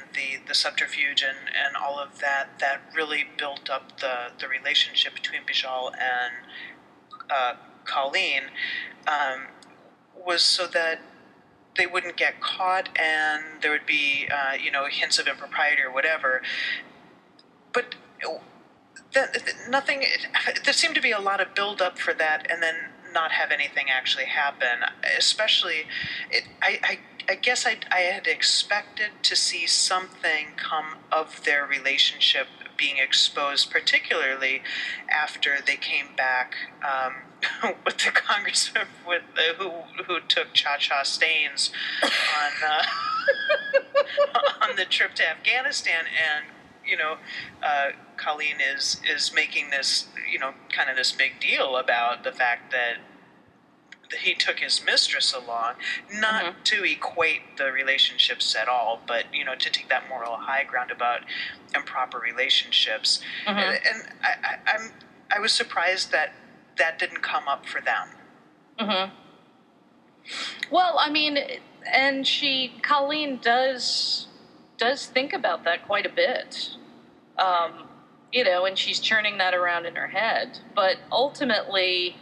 Speaker 2: the subterfuge and all of that really built up the relationship between Bijal and Colleen, was so that they wouldn't get caught and there would be hints of impropriety or whatever. But there seemed to be a lot of build up for that, and then not have anything actually happen. Especially, I guess I had expected to see something come of their relationship being exposed, particularly after they came back with the congressman who took Cha-Cha stains on the trip to Afghanistan, and Colleen is making this kind of this big deal about the fact that he took his mistress along, not to equate the relationships at all, but to take that moral high ground about improper relationships. And I was surprised that didn't come up for them.
Speaker 3: Well, I mean, and Colleen does think about that quite a bit, and she's churning that around in her head. But ultimately,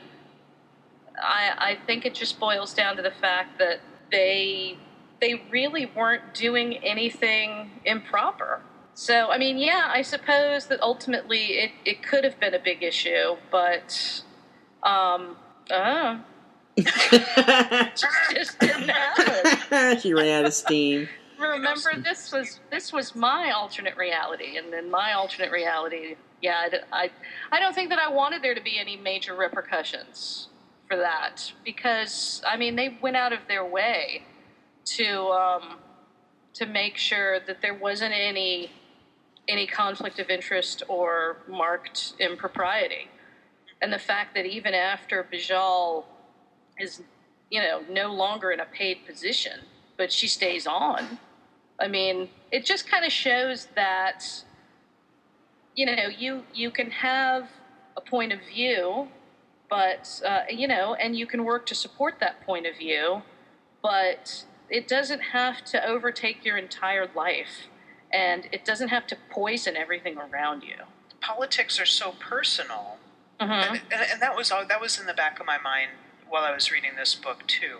Speaker 3: I think it just boils down to the fact that they really weren't doing anything improper. So, I mean, yeah, I suppose that ultimately it could have been a big issue, but just didn't happen.
Speaker 1: She ran out of steam.
Speaker 3: Remember, this was my alternate reality, and then my alternate reality, I don't think that I wanted there to be any major repercussions for that, because I mean they went out of their way to make sure that there wasn't any conflict of interest or marked impropriety, and the fact that even after Bijal is no longer in a paid position, but she stays on. I mean, it just kind of shows that, you can have a point of view, but, and you can work to support that point of view, but it doesn't have to overtake your entire life, and it doesn't have to poison everything around you.
Speaker 2: Politics are so personal, and that was in the back of my mind while I was reading this book, too.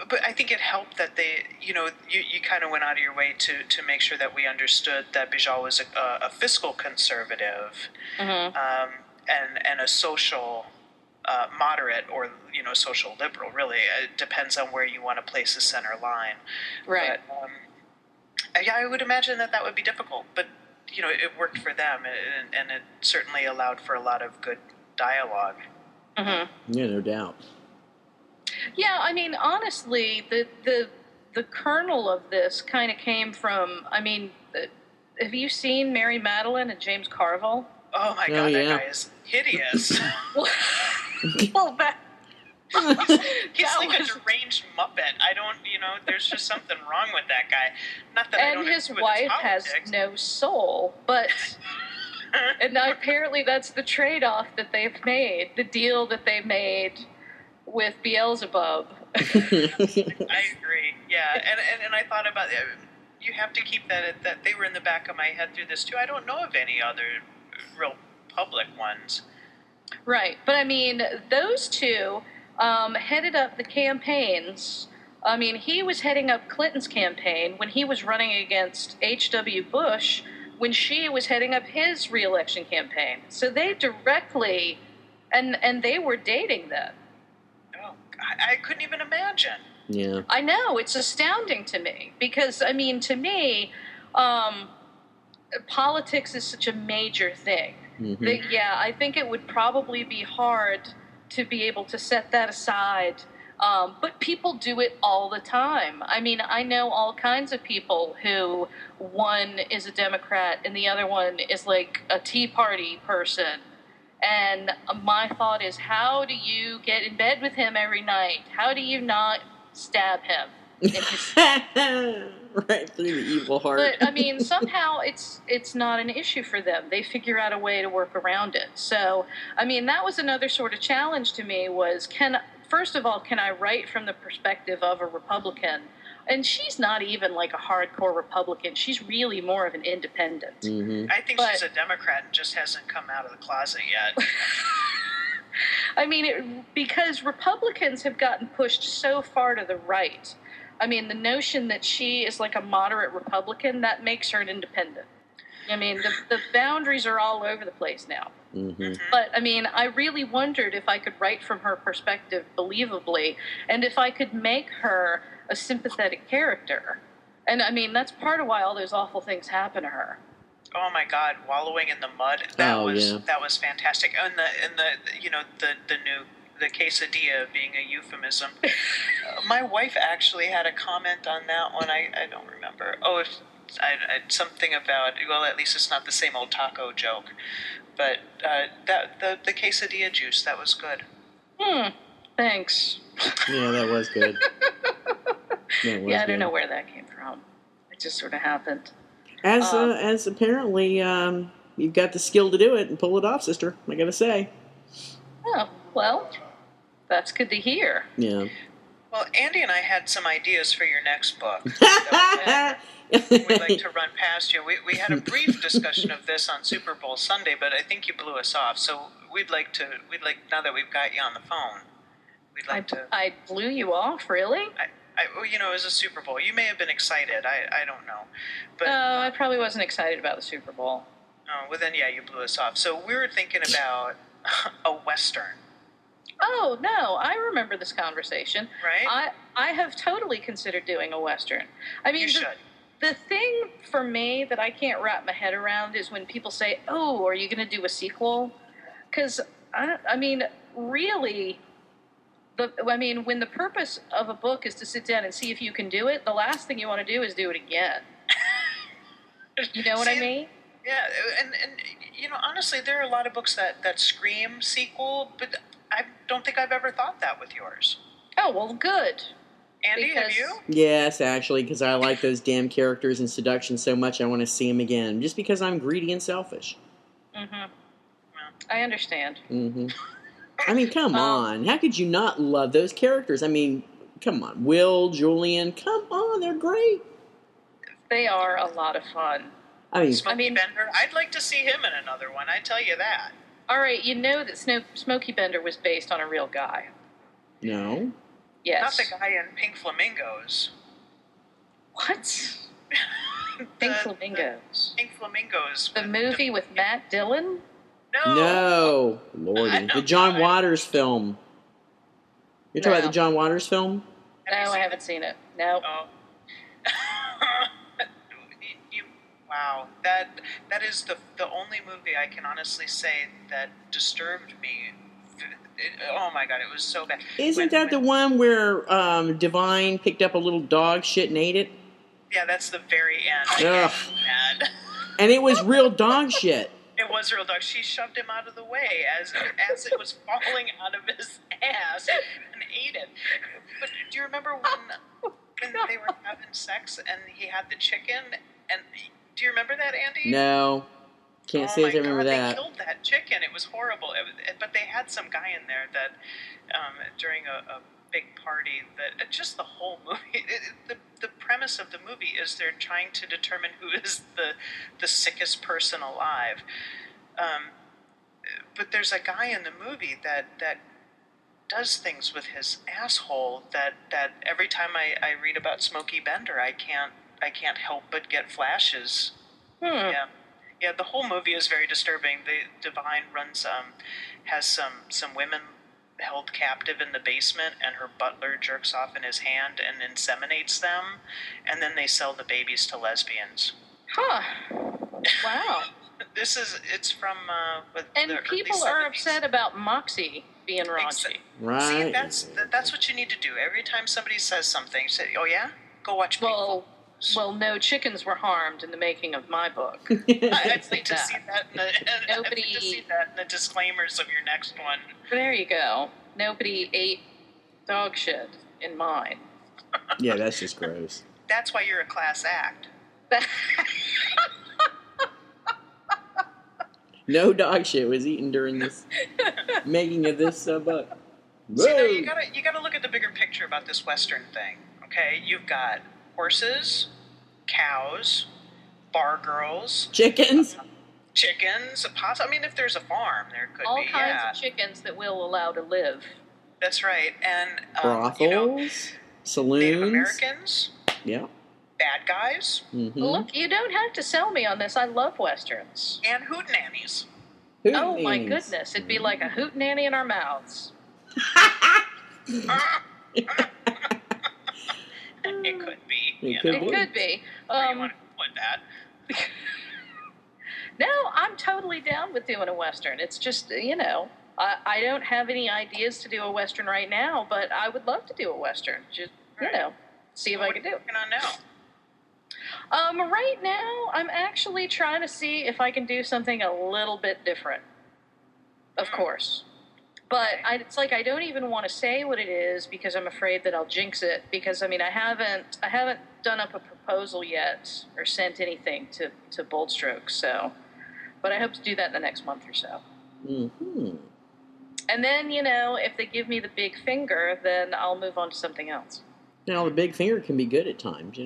Speaker 2: But I think it helped that they, you kind of went out of your way to make sure that we understood that Bijal was a fiscal conservative and a social moderate, or, social liberal, really. It depends on where you want to place the center line.
Speaker 3: Right.
Speaker 2: But, I would imagine that would be difficult, but, it worked for them, and it certainly allowed for a lot of good dialogue.
Speaker 1: Yeah, no doubt.
Speaker 3: Yeah, I mean, honestly, the kernel of this kind of came from, I mean, have you seen Mary Madeline and James Carville?
Speaker 2: Oh my God, that guy is hideous.
Speaker 3: Well,
Speaker 2: he's like a deranged Muppet. I don't, there's just something wrong with that guy. Not that I don't agree with his politics.
Speaker 3: And his wife has no soul, but... And now apparently that's the trade-off that they've made, the deal that they made with Beelzebub.
Speaker 2: I agree, yeah. And I thought about it. You have to keep that they were in the back of my head through this, too. I don't know of any other real public ones.
Speaker 3: Right, but I mean, those two headed up the campaigns. I mean, he was heading up Clinton's campaign when he was running against H.W. Bush, when she was heading up his re-election campaign. So they directly, and they were dating then.
Speaker 2: Oh, I couldn't even imagine.
Speaker 1: Yeah.
Speaker 3: I know, it's astounding to me, because, I mean, to me, politics is such a major thing. That, I think it would probably be hard to be able to set that aside. But people do it all the time. I mean, I know all kinds of people who one is a Democrat and the other one is like a Tea Party person. And my thought is, how do you get in bed with him every night? How do you not stab him in his
Speaker 1: right through the evil heart?
Speaker 3: But, I mean, somehow it's not an issue for them. They figure out a way to work around it. So, I mean, that was another sort of challenge to me was, first of all, can I write from the perspective of a Republican? And she's not even like a hardcore Republican. She's really more of an independent.
Speaker 2: I think she's a Democrat and just hasn't come out of the closet yet.
Speaker 3: I mean, because Republicans have gotten pushed so far to the right. I mean, the notion that she is like a moderate Republican, that makes her an independent. I mean, the boundaries are all over the place now. But, I mean, I really wondered if I could write from her perspective believably, and if I could make her a sympathetic character. And, I mean, that's part of why all those awful things happen to her.
Speaker 2: Oh my God, wallowing in the mud. That was fantastic. And the quesadilla being a euphemism. My wife actually had a comment on that one. I don't remember. Oh, something about, well, at least it's not the same old taco joke. But the quesadilla juice, that was good.
Speaker 3: Thanks.
Speaker 1: Yeah, that was good.
Speaker 3: Yeah, I don't know where that came from. It just sort of happened.
Speaker 1: As apparently you've got the skill to do it and pull it off, sister. I gotta say.
Speaker 3: Oh, well, that's good to hear.
Speaker 1: Yeah.
Speaker 2: Well, Andy and I had some ideas for your next book that we'd like to run past you. We had a brief discussion of this on Super Bowl Sunday, but I think you blew us off. So we'd like now that we've got you on the phone, we'd like to.
Speaker 3: I blew you off, really?
Speaker 2: Well, it was a Super Bowl. You may have been excited. I don't know, but
Speaker 3: I probably wasn't excited about the Super Bowl.
Speaker 2: Oh, well then, yeah, you blew us off. So we were thinking about a Western.
Speaker 3: Oh, no, I remember this conversation.
Speaker 2: Right?
Speaker 3: I have totally considered doing a Western. I mean,
Speaker 2: you should.
Speaker 3: The thing for me that I can't wrap my head around is when people say, oh, are you going to do a sequel? Because, I mean, really, when the purpose of a book is to sit down and see if you can do it, the last thing you want to do is do it again. You know what I mean?
Speaker 2: Yeah, and honestly, there are a lot of books that scream sequel, but I don't think I've ever thought that with yours.
Speaker 3: Oh, well, good.
Speaker 2: Andy, have you?
Speaker 1: Yes, actually, because I like those damn characters in Seduction so much, I want to see them again, just because I'm greedy and selfish.
Speaker 3: Mm-hmm. Well, I understand.
Speaker 1: Mm-hmm. I mean, come on. How could you not love those characters? I mean, come on. Will, Julian, come on. They're great.
Speaker 3: They are a lot of fun.
Speaker 2: Smokey Bender, I'd like to see him in another one, I tell you that.
Speaker 3: All right, you know that Smokey Bender was based on a real guy.
Speaker 1: No.
Speaker 3: Yes.
Speaker 2: Not the guy in Pink Flamingos.
Speaker 3: What? Pink Flamingos.
Speaker 2: Pink Flamingos.
Speaker 3: The movie with Matt Dillon?
Speaker 1: No. Lordy. The John Waters film. You're talking about the John Waters film?
Speaker 3: No, I haven't seen it. No.
Speaker 2: Oh. Wow, that is the only movie I can honestly say that disturbed me. Oh my God, it was so bad.
Speaker 1: Isn't that the one where Divine picked up a little dog shit and ate it?
Speaker 2: Yeah, that's the very end.
Speaker 1: Ugh. And it was real dog shit.
Speaker 2: It was real dog. She shoved him out of the way as it was falling out of his ass and ate it. But do you remember when they were having sex and he had the chicken? And do you remember that, Andy?
Speaker 1: No. Can't say I remember that.
Speaker 2: They killed that chicken. It was horrible. But they had some guy in there that during a big party that just the whole movie. The premise of the movie is they're trying to determine who is the sickest person alive. But there's a guy in the movie that does things with his asshole that every time I read about Smokey Bender, I can't help but get flashes. Yeah, the whole movie is very disturbing. The Divine has some women held captive in the basement, and her butler jerks off in his hand and inseminates them, and then they sell the babies to lesbians.
Speaker 3: Huh. Wow.
Speaker 2: It's from
Speaker 3: and people are upset about Moxie being raunchy.
Speaker 1: Right.
Speaker 2: See, that's what you need to do. Every time somebody says something, say, "Oh yeah, go watch."
Speaker 3: Well, no chickens were harmed in the making of my book.
Speaker 2: I'd like to see that in the disclaimers of your next one.
Speaker 3: There you go. Nobody ate dog shit in mine.
Speaker 1: Yeah, that's just gross.
Speaker 2: That's why you're a class act.
Speaker 1: No dog shit was eaten during this making of this book.
Speaker 2: See, now you gotta look at the bigger picture about this Western thing. Okay, you've got horses, cows, bar girls,
Speaker 1: chickens,
Speaker 2: pots. I mean, if there's a farm, there could
Speaker 3: all
Speaker 2: be
Speaker 3: kinds of chickens that we'll allow to live.
Speaker 2: That's right, and
Speaker 1: brothels, saloons,
Speaker 2: Native Americans,
Speaker 1: yeah,
Speaker 2: bad guys.
Speaker 1: Mm-hmm.
Speaker 3: Look, you don't have to sell me on this. I love westerns
Speaker 2: and hootenannies.
Speaker 3: Oh my goodness, it'd be like a hootenanny in our mouths.
Speaker 2: It could be.
Speaker 1: It
Speaker 3: could be.
Speaker 2: Where you want to put that?
Speaker 3: No, I'm totally down with doing a Western. It's just, I don't have any ideas to do a Western right now, but I would love to do a Western. Just, see if I can do it.
Speaker 2: What are you working on now?
Speaker 3: Right now, I'm actually trying to see if I can do something a little bit different. Of course. But it's like I don't even want to say what it is because I'm afraid that I'll jinx it. Because I mean, I haven't done up a proposal yet or sent anything to Bold Strokes. So, but I hope to do that in the next month or so.
Speaker 1: Mm-hmm.
Speaker 3: And then if they give me the big finger, then I'll move on to something else.
Speaker 1: Now the big finger can be good at times,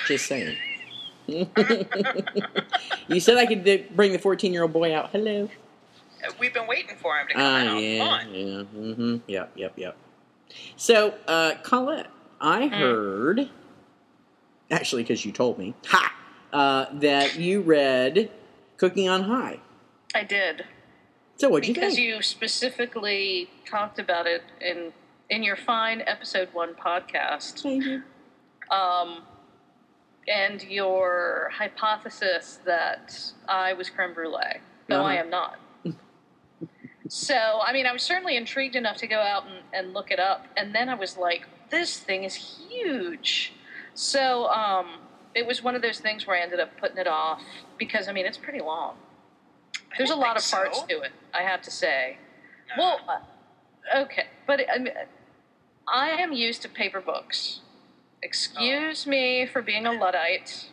Speaker 1: Just saying. You said I could bring the 14-year-old boy out. Hello.
Speaker 2: We've been waiting for him to come out.
Speaker 1: Yeah,
Speaker 2: Come on.
Speaker 1: yeah, mm-hmm, yep. So, Colette, I heard, actually, because you told me, that you read Cooking on High.
Speaker 3: I did.
Speaker 1: So what'd you think?
Speaker 3: Because you specifically talked about it in your fine episode 1 podcast.
Speaker 1: Thank you.
Speaker 3: And your hypothesis that I was creme brulee. No, I am not. So, I mean, I was certainly intrigued enough to go out and look it up. And then I was like, this thing is huge. So, it was one of those things where I ended up putting it off because, I mean, it's pretty long. There's a lot of parts to it, I have to say. Well, okay. But I am used to paper books. Excuse me for being a Luddite.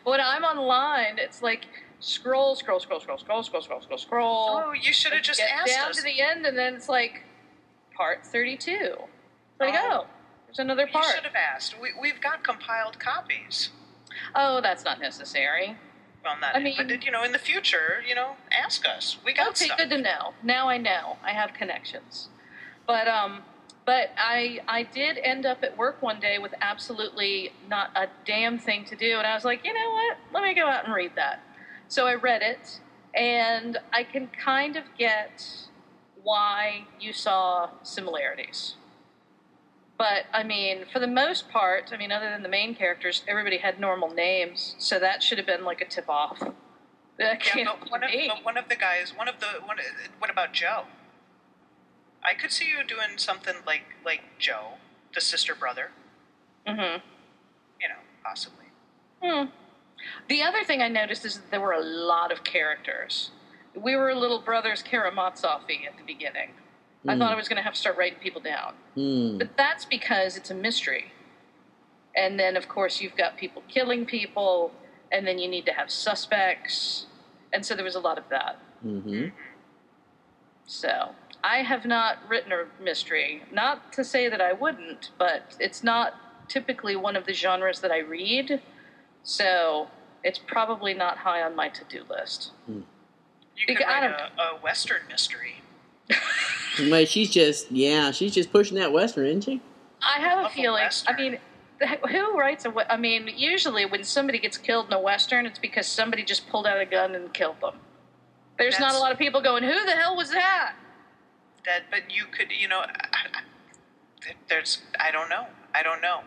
Speaker 3: When I'm online, it's like scroll.
Speaker 2: Oh, you should have just asked
Speaker 3: down
Speaker 2: us.
Speaker 3: to the end, and then it's like part 32. Like, there's another part.
Speaker 2: You should have asked. We've got compiled copies.
Speaker 3: Oh, that's not necessary.
Speaker 2: Well, but in the future, ask us. We got stuff.
Speaker 3: Okay, good to know. Now I know. I have connections. But I did end up at work one day with absolutely not a damn thing to do, and I was like, you know what? Let me go out and read that. So I read it, and I can kind of get why you saw similarities. But, I mean, for the most part, I mean, other than the main characters, everybody had normal names, so that should have been like a tip-off.
Speaker 2: One of the guys, what about Joe? I could see you doing something like Joe, the sister brother.
Speaker 3: Mm-hmm.
Speaker 2: Possibly.
Speaker 3: The other thing I noticed is that there were a lot of characters. We were little brothers Karamazov-y at the beginning. I thought I was going to have to start writing people down. But that's because it's a mystery. And then, of course, you've got people killing people, and then you need to have suspects. And so there was a lot of that.
Speaker 1: Mm-hmm.
Speaker 3: So I have not written a mystery. Not to say that I wouldn't, but it's not typically one of the genres that I read. So it's probably not high on my to-do list.
Speaker 2: You could write a Western mystery.
Speaker 1: Well, she's just pushing that Western, isn't she?
Speaker 3: I have a feeling.
Speaker 2: Western.
Speaker 3: I mean, who writes I mean, usually when somebody gets killed in a Western, it's because somebody just pulled out a gun and killed them. There's not a lot of people going, who the hell was that?
Speaker 2: But you could, I don't know. I don't know.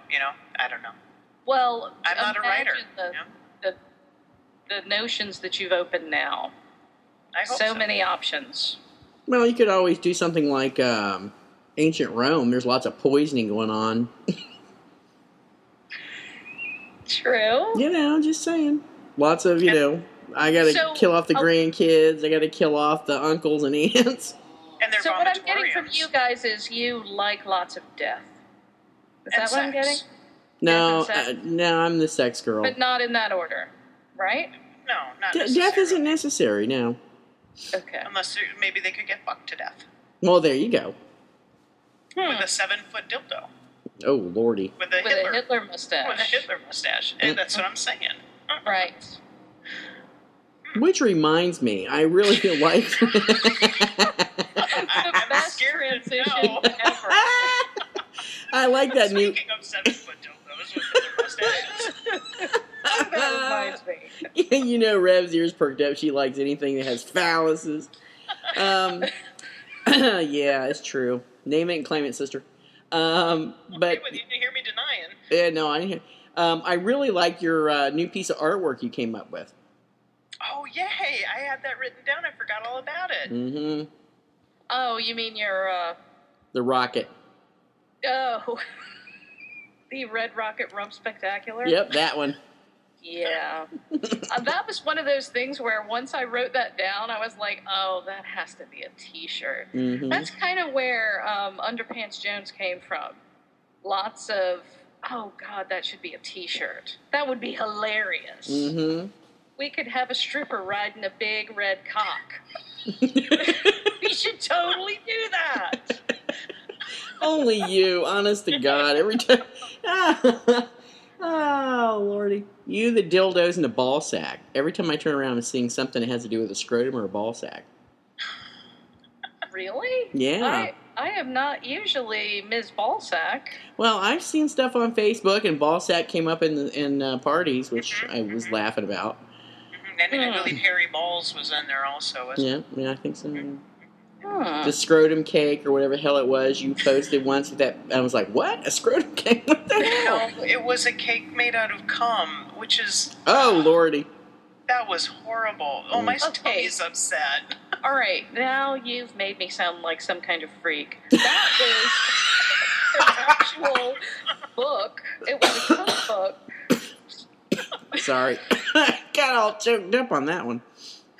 Speaker 3: Well,
Speaker 2: I'm not a writer.
Speaker 3: The notions that you've opened now.
Speaker 2: I hope so.
Speaker 3: Many options.
Speaker 1: Well, you could always do something like ancient Rome. There's lots of poisoning going on.
Speaker 3: True.
Speaker 1: Just saying. Lots of, I got to kill off the grandkids. I got to kill off the uncles and aunts.
Speaker 2: And
Speaker 3: so what I'm getting from you guys is you like lots of death. Is that what I'm getting?
Speaker 1: No, I'm the sex girl.
Speaker 3: But not in that order, right?
Speaker 2: No, not necessarily.
Speaker 1: Death isn't necessary, no.
Speaker 3: Okay.
Speaker 2: Unless maybe they could get fucked to death.
Speaker 1: Well, there you go.
Speaker 2: With a 7-foot dildo.
Speaker 1: Oh, lordy.
Speaker 2: With a
Speaker 3: Hitler mustache.
Speaker 2: With a Hitler mustache. And that's what I'm saying.
Speaker 3: Right.
Speaker 1: Which reminds me, I really feel like...
Speaker 3: the best transition ever.
Speaker 1: I like that new...
Speaker 2: Speaking of 7-foot dildos with Hitler mustaches.
Speaker 3: That reminds me.
Speaker 1: Rev's ears perked up. She likes anything that has phalluses. Yeah, it's true. Name it and claim it, sister. But
Speaker 2: you didn't hear me denying.
Speaker 1: Yeah, no, I didn't hear. I really like your new piece of artwork you came up with.
Speaker 2: Oh, yay! I had that written down. I forgot all about it.
Speaker 1: Mm-hmm.
Speaker 3: Oh, you mean your...
Speaker 1: The rocket.
Speaker 3: Oh. The Red Rocket Rump Spectacular?
Speaker 1: Yep, that one.
Speaker 3: Yeah. That was one of those things where once I wrote that down, I was like, oh, that has to be a T-shirt.
Speaker 1: Mm-hmm.
Speaker 3: That's kind of where Underpants Jones came from. Lots of, oh, God, that should be a T-shirt. That would be hilarious.
Speaker 1: Mm-hmm.
Speaker 3: We could have a stripper riding a big red cock. We should totally do that.
Speaker 1: Only you, honest to God, every time. Oh, Lordy. You, the dildos, and the ball sack. Every time I turn around, I'm seeing something that has to do with a scrotum or a ball sack.
Speaker 3: Really?
Speaker 1: Yeah.
Speaker 3: I am not usually Ms. Ballsack.
Speaker 1: Well, I've seen stuff on Facebook, and ball sack came up in parties, which I was laughing about.
Speaker 2: And I believe Harry Balls was in there also.
Speaker 1: Yeah, I think so. The scrotum cake or whatever the hell it was you posted once with that. I was like, what? A scrotum cake? What the hell?
Speaker 2: No, it was a cake made out of cum, which is...
Speaker 1: Oh, Lordy.
Speaker 2: That was horrible. Oh, my tummy's upset.
Speaker 3: All right, now you've made me sound like some kind of freak. That is an actual book. It was a cookbook.
Speaker 1: Sorry. Got all choked up on that one.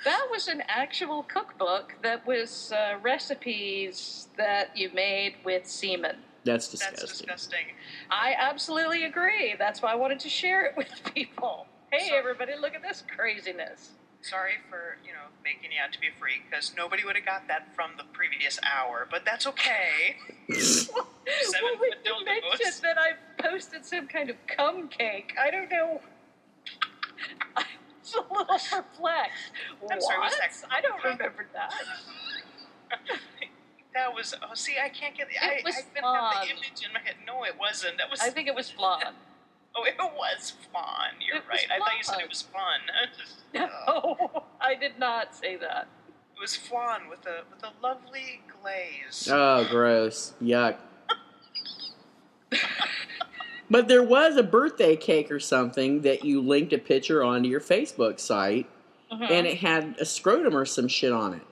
Speaker 3: That was an actual cookbook that was recipes that you made with semen.
Speaker 1: That's disgusting.
Speaker 2: That's disgusting.
Speaker 3: I absolutely agree. That's why I wanted to share it with people. Hey, everybody, look at this craziness.
Speaker 2: Sorry for, making you out to be a freak, because nobody would have got that from the previous hour, but that's okay.
Speaker 3: When you mentioned that I posted some kind of cum cake, I don't know. I was a little perplexed.
Speaker 2: I'm sorry, was that
Speaker 3: I don't remember that.
Speaker 2: That was, I can't get, I didn't have the image in my head. No, it wasn't.
Speaker 3: I think it was flan.
Speaker 2: Oh, it was fun. You're right. I thought you said it was fun.
Speaker 3: No, I did not say that.
Speaker 2: It was flan with a lovely glaze.
Speaker 1: Oh, gross. Yuck. But there was a birthday cake or something that you linked a picture onto your Facebook site, and it had a scrotum or some shit on it.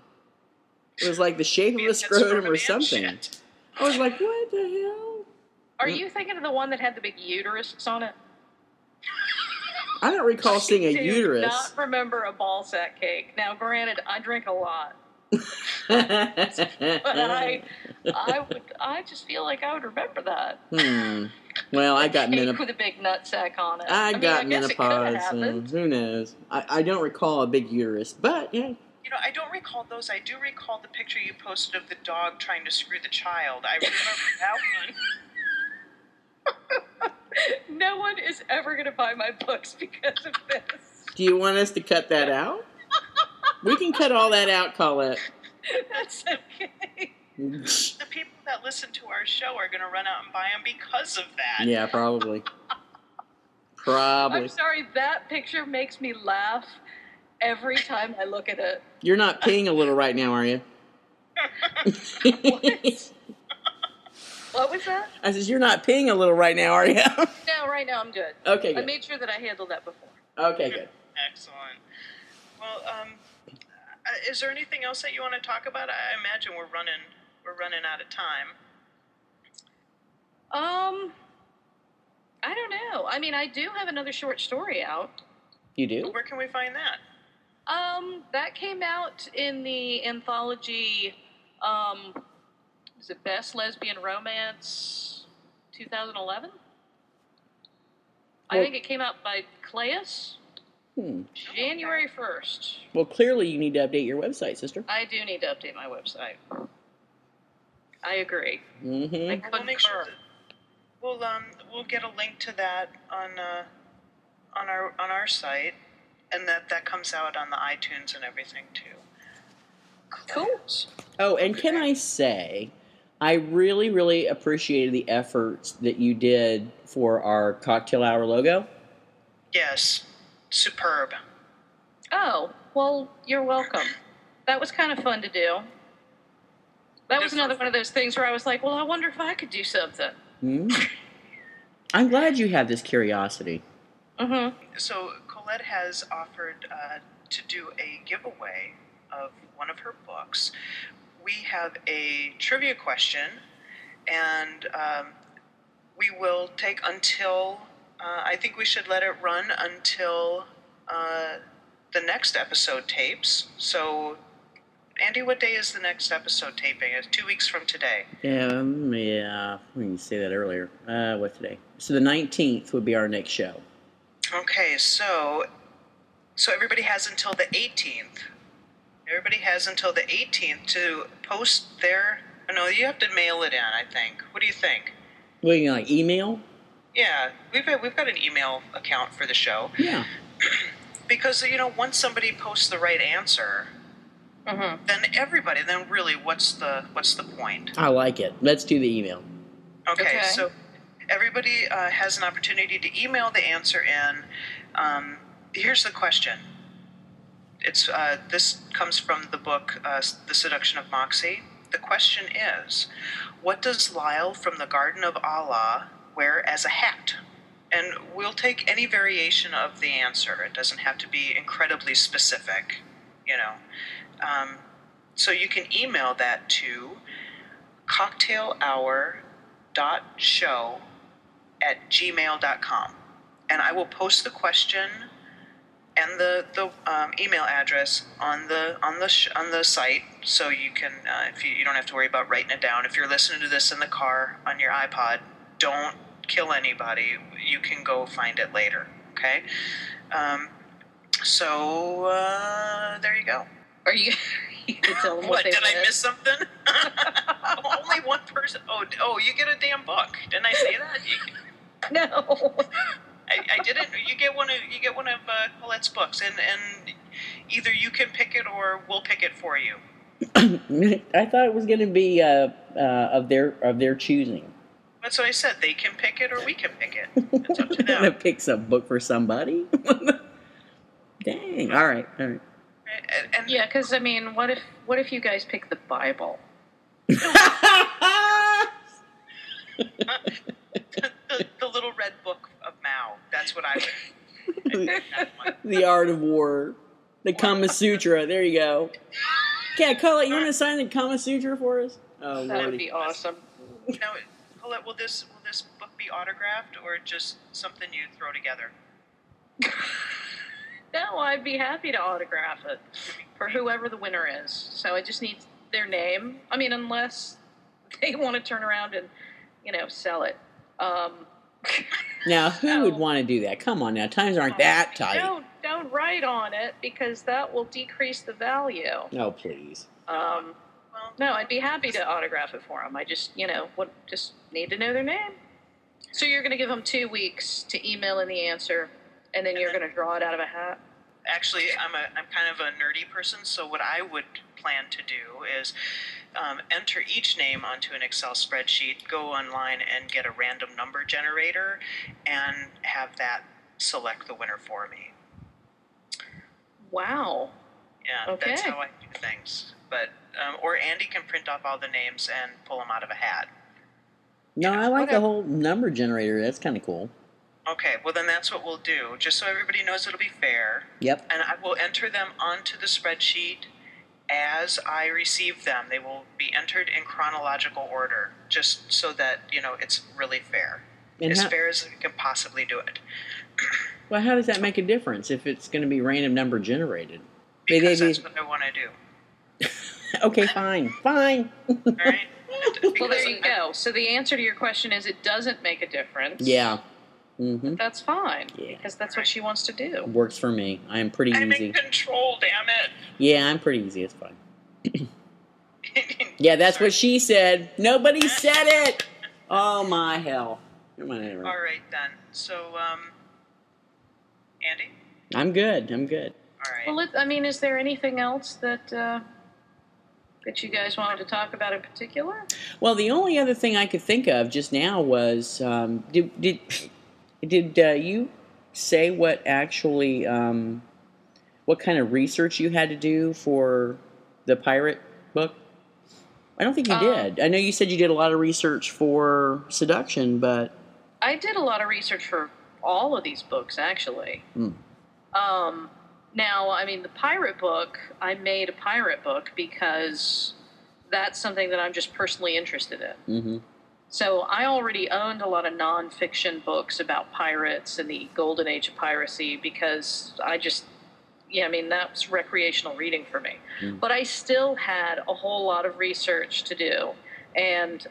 Speaker 1: It was like the shape of a scrotum or something.
Speaker 2: Shit.
Speaker 1: I was like, what the hell?
Speaker 3: Are you thinking of the one that had the big uterus on it?
Speaker 1: I don't recall seeing a uterus.
Speaker 3: I do not remember a ball sack cake. Now, granted, I drink a lot. But I just feel like I would remember that.
Speaker 1: Well, I got
Speaker 3: menopause with a big nut sack on it.
Speaker 1: I got menopause. Who knows? I don't recall a big uterus, but yeah.
Speaker 2: I don't recall those. I do recall the picture you posted of the dog trying to screw the child. I remember that one.
Speaker 3: No one is ever going to buy my books because of this.
Speaker 1: Do you want us to cut that out? We can cut all that out, Colette.
Speaker 3: That's okay.
Speaker 2: The people that listen to our show are going to run out and buy them because of that.
Speaker 1: Yeah, probably. Probably.
Speaker 3: I'm sorry, that picture makes me laugh every time I look at it.
Speaker 1: You're not peeing a little right now, are you?
Speaker 3: What? What was that?
Speaker 1: I said, you're not peeing a little right now, are you?
Speaker 3: No, right now I'm good.
Speaker 1: Okay, good.
Speaker 3: I made sure that I handled that before.
Speaker 1: Okay, good.
Speaker 2: Excellent. Well, is there anything else that you want to talk about? I imagine we're running out of time.
Speaker 3: I don't know. I mean, I do have another short story out.
Speaker 1: You do?
Speaker 2: Where can we find that?
Speaker 3: That came out in the anthology, is it Best Lesbian Romance 2011? I think it came out by Claes. January 1st.
Speaker 1: Well, clearly you need to update your website, sister.
Speaker 3: I do need to update my website. I agree.
Speaker 1: Mm-hmm.
Speaker 3: I
Speaker 2: We'll make sure that we'll get a link to that on our site, and that comes out on the iTunes and everything too.
Speaker 3: Cool.
Speaker 1: Oh, and can I say, I really, really appreciated the efforts that you did for our Cocktail Hour logo.
Speaker 2: Yes, superb.
Speaker 3: Oh, well, you're welcome. That was kind of fun to do. That was another one of those things where I was like, well, I wonder if I could do something.
Speaker 1: I'm glad you have this curiosity.
Speaker 3: Mm-hmm.
Speaker 2: So Colette has offered to do a giveaway of one of her books. We have a trivia question, and we will take until I think we should let it run until the next episode tapes. So, Andy, what day is the next episode taping? It's 2 weeks from today.
Speaker 1: Yeah, you say that earlier. What's today? So the 19th would be our next show.
Speaker 2: Okay, so everybody has until the 18th. Everybody has until the 18th to post their... No, you have to mail it in, I think. What do you think?
Speaker 1: What, you like email?
Speaker 2: Yeah, we've got an email account for the show.
Speaker 1: Yeah.
Speaker 2: Because, once somebody posts the right answer, then really, what's the point?
Speaker 1: I like it. Let's do the email.
Speaker 2: Okay. So everybody has an opportunity to email the answer in. Here's the question. It's this comes from the book The Seduction of Moxie. The question is, what does Lyle from the Garden of Allah wear as a hat? And we'll take any variation of the answer. It doesn't have to be incredibly specific, So you can email that to cocktailhour.show@gmail.com. And I will post the question and the email address on the site, so you can if you don't have to worry about writing it down. If you're listening to this in the car on your iPod, don't kill anybody. You can go find it later. Okay. So there you go.
Speaker 3: Are you gonna tell them what they
Speaker 2: did
Speaker 3: read?
Speaker 2: I miss something? Only one person. Oh, you get a damn book. Didn't I say that?
Speaker 3: No.
Speaker 2: I didn't. You get one of Colette's books, and either you can pick it or we'll pick it for you.
Speaker 1: I thought it was going to be of their choosing.
Speaker 2: That's what I said. They can pick it or we can pick it. It's up to them.
Speaker 1: Gonna pick some book for somebody. Dang. All right.
Speaker 2: And
Speaker 3: Yeah, because what if you guys pick the Bible?
Speaker 2: the little red book of Mao. That's what I would.
Speaker 1: The Art of War. The Kama Sutra. There you go. Yeah, Colette, you want to sign the Kama Sutra for us? Oh,
Speaker 3: That would
Speaker 1: Lordy.
Speaker 3: be awesome.
Speaker 2: Now, Colette, will this book be autographed or just something you throw together?
Speaker 3: No, I'd be happy to autograph it for whoever the winner is. So I just need their name. Unless they want to turn around and, sell it.
Speaker 1: Now, who would want to do that? Come on now. Times aren't that tight.
Speaker 3: Don't write on it, because that will decrease the value.
Speaker 1: No, please.
Speaker 3: No, I'd be happy to autograph it for them. I just, just need to know their name. So you're going to give them 2 weeks to email in the answer, and then you're going to draw it out of a hat?
Speaker 2: Actually, I'm kind of a nerdy person, so what I would plan to do is enter each name onto an Excel spreadsheet, go online and get a random number generator, and have that select the winner for me.
Speaker 3: Wow.
Speaker 2: Yeah,
Speaker 3: Okay.
Speaker 2: That's how I do things. But or Andy can print off all the names and pull them out of a hat.
Speaker 1: No, I like the whole number generator. That's kind of cool.
Speaker 2: Okay, well then that's what we'll do, just so everybody knows it'll be fair.
Speaker 1: Yep.
Speaker 2: And I will enter them onto the spreadsheet as I receive them. They will be entered in chronological order, just so that, it's really fair.
Speaker 1: And
Speaker 2: as fair as we can possibly do it.
Speaker 1: Well, how does that make a difference if it's going to be random number generated?
Speaker 2: Because that's what I want to do.
Speaker 1: Okay, fine.
Speaker 2: All right?
Speaker 3: Well, there you go. So the answer to your question is it doesn't make a difference.
Speaker 1: Yeah. Mm-hmm.
Speaker 3: That's fine,
Speaker 1: Yeah.
Speaker 3: because that's what she wants to do.
Speaker 1: Works for me. I am pretty
Speaker 2: I'm
Speaker 1: easy.
Speaker 2: in control, damn it.
Speaker 1: Yeah, I'm pretty easy. It's fine. Yeah, that's what she said. Nobody said it. Oh, my hell. Come on,
Speaker 2: All right, then. So, Andy?
Speaker 1: I'm good.
Speaker 2: All right.
Speaker 3: Well, is there anything else that you guys wanted to talk about in particular?
Speaker 1: Well, the only other thing I could think of just now was, did you say what actually, what kind of research you had to do for the pirate book? I don't think you did. I know you said you did a lot of research for Seduction, but...
Speaker 3: I did a lot of research for all of these books, actually. Now, the pirate book, I made a pirate book because that's something that I'm just personally interested in. So I already owned a lot of nonfiction books about pirates and the golden age of piracy because that's recreational reading for me.
Speaker 1: Mm.
Speaker 3: But I still had a whole lot of research to do. And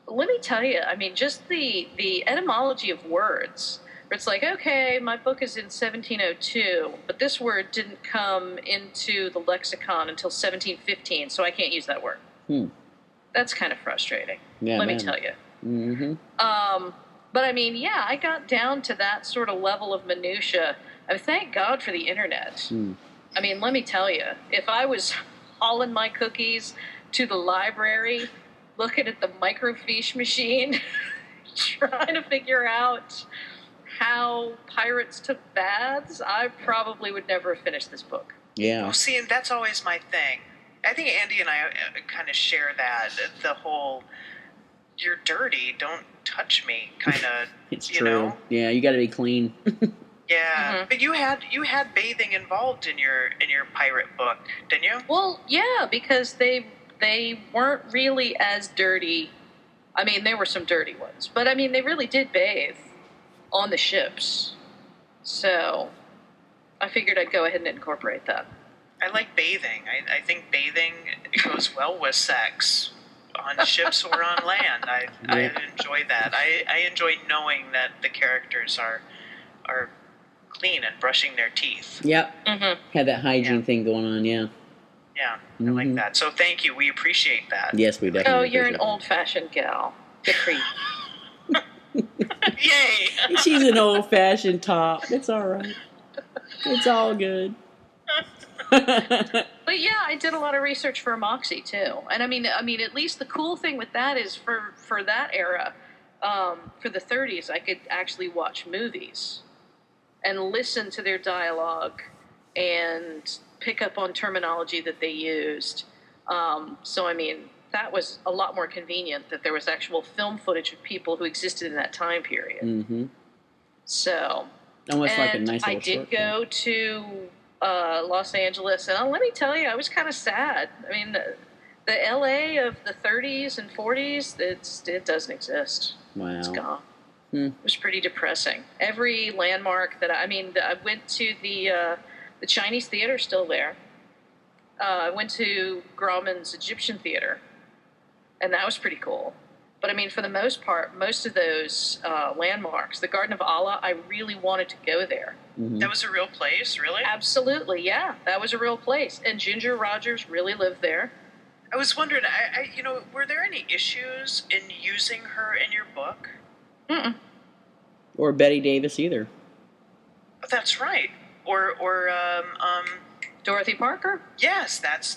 Speaker 3: let me tell you, I mean, just the etymology of words. It's like, okay, my book is in 1702, but this word didn't come into the lexicon until 1715, so I can't use that word. That's kind of frustrating.
Speaker 1: Yeah,
Speaker 3: let me tell you.
Speaker 1: Mm-hmm.
Speaker 3: But I mean, yeah, I got down to that sort of level of minutia. I mean, thank God for the internet. I mean, let me tell you, if I was hauling my cookies to the library, looking at the microfiche machine, trying to figure out how pirates took baths, I probably would never have finished this book.
Speaker 1: Yeah.
Speaker 2: Well, see, and that's always my thing. I think Andy and I kind of share that, the whole, you're dirty, don't touch me kind of,
Speaker 1: It's true. Yeah, you got to be clean.
Speaker 2: Yeah,
Speaker 3: Mm-hmm.
Speaker 2: but you had bathing involved in your pirate book, didn't you?
Speaker 3: Well, yeah, because they weren't really as dirty. I mean, there were some dirty ones, but I mean, they really did bathe on the ships. So I figured I'd go ahead and incorporate that.
Speaker 2: I like bathing. I think bathing goes well with sex on ships or on land. I enjoy that. I enjoy knowing that the characters are clean and brushing their teeth.
Speaker 1: Yep.
Speaker 3: Mm-hmm.
Speaker 1: Had that hygiene thing going on, yeah.
Speaker 2: Yeah, I like that. So thank you. We appreciate that.
Speaker 1: Yes, we definitely.
Speaker 3: Oh, you're an
Speaker 1: appreciate
Speaker 3: old-fashioned gal. Good for you.
Speaker 2: Yay!
Speaker 1: it. She's an old-fashioned top. It's all right. It's all good.
Speaker 3: But yeah, I did a lot of research for Moxie too, and I mean, at least the cool thing with that is for that era, for the 30s, I could actually watch movies and listen to their dialogue and pick up on terminology that they used. So I mean, that was a lot more convenient that there was actual film footage of people who existed in that time period.
Speaker 1: Mm-hmm.
Speaker 3: So
Speaker 1: almost like a
Speaker 3: and
Speaker 1: nice
Speaker 3: I
Speaker 1: little
Speaker 3: did
Speaker 1: short
Speaker 3: go to Los Angeles, and let me tell you, I was kind of sad. I mean, the LA of the 30s and 40s, it doesn't exist.
Speaker 1: Wow.
Speaker 3: It's gone. It was pretty depressing. Every landmark that I went to the Chinese theater, still there. I went to Grauman's Egyptian theater, and that was pretty cool. But I mean, for the most part, most of those landmarks, the Garden of Allah, I really wanted to go there.
Speaker 1: Mm-hmm.
Speaker 2: That was a real place, really?
Speaker 3: Absolutely, yeah. That was a real place. And Ginger Rogers really lived there.
Speaker 2: I was wondering, were there any issues in using her in your book?
Speaker 3: Mm-mm.
Speaker 1: Or Betty Davis either.
Speaker 2: Oh, that's right. Or
Speaker 3: Dorothy Parker?
Speaker 2: yes, that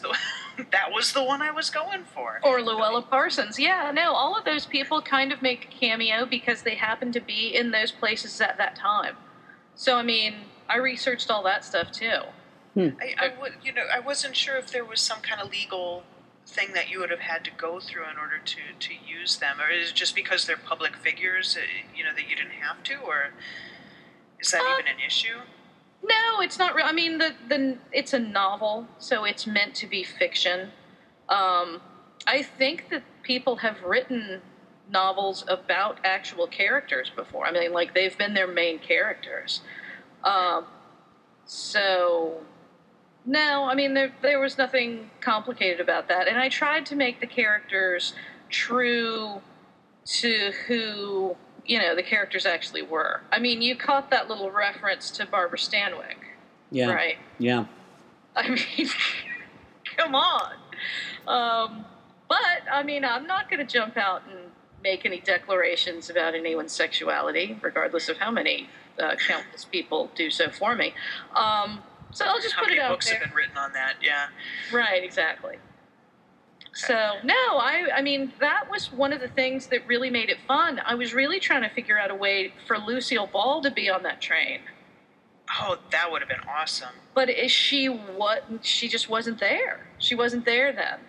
Speaker 2: was the one I was going for.
Speaker 3: Or Luella Parsons. Yeah, no, all of those people kind of make a cameo because they happen to be in those places at that time. So, I mean, I researched all that stuff, too.
Speaker 2: I wasn't sure if there was some kind of legal thing that you would have had to go through in order to use them, or is it just because they're public figures, that you didn't have to, or is that even an issue?
Speaker 3: No, it's not real. I mean, it's a novel, so it's meant to be fiction. I think that people have written novels about actual characters before. I mean, like, they've been their main characters. So, no, I mean, there was nothing complicated about that. And I tried to make the characters true to who, the characters actually were. I mean, you caught that little reference to Barbara Stanwyck.
Speaker 1: Yeah.
Speaker 3: Right?
Speaker 1: Yeah.
Speaker 3: I mean, come on. But, I mean, I'm not going to jump out and make any declarations about anyone's sexuality, regardless of how many countless people do so for me. So I'll just put it out there.
Speaker 2: How many books have been written on that? Yeah.
Speaker 3: Right, exactly. So, no, I mean, that was one of the things that really made it fun. I was really trying to figure out a way for Lucille Ball to be on that train.
Speaker 2: Oh, that would have been awesome.
Speaker 3: But she just wasn't there. She wasn't there then.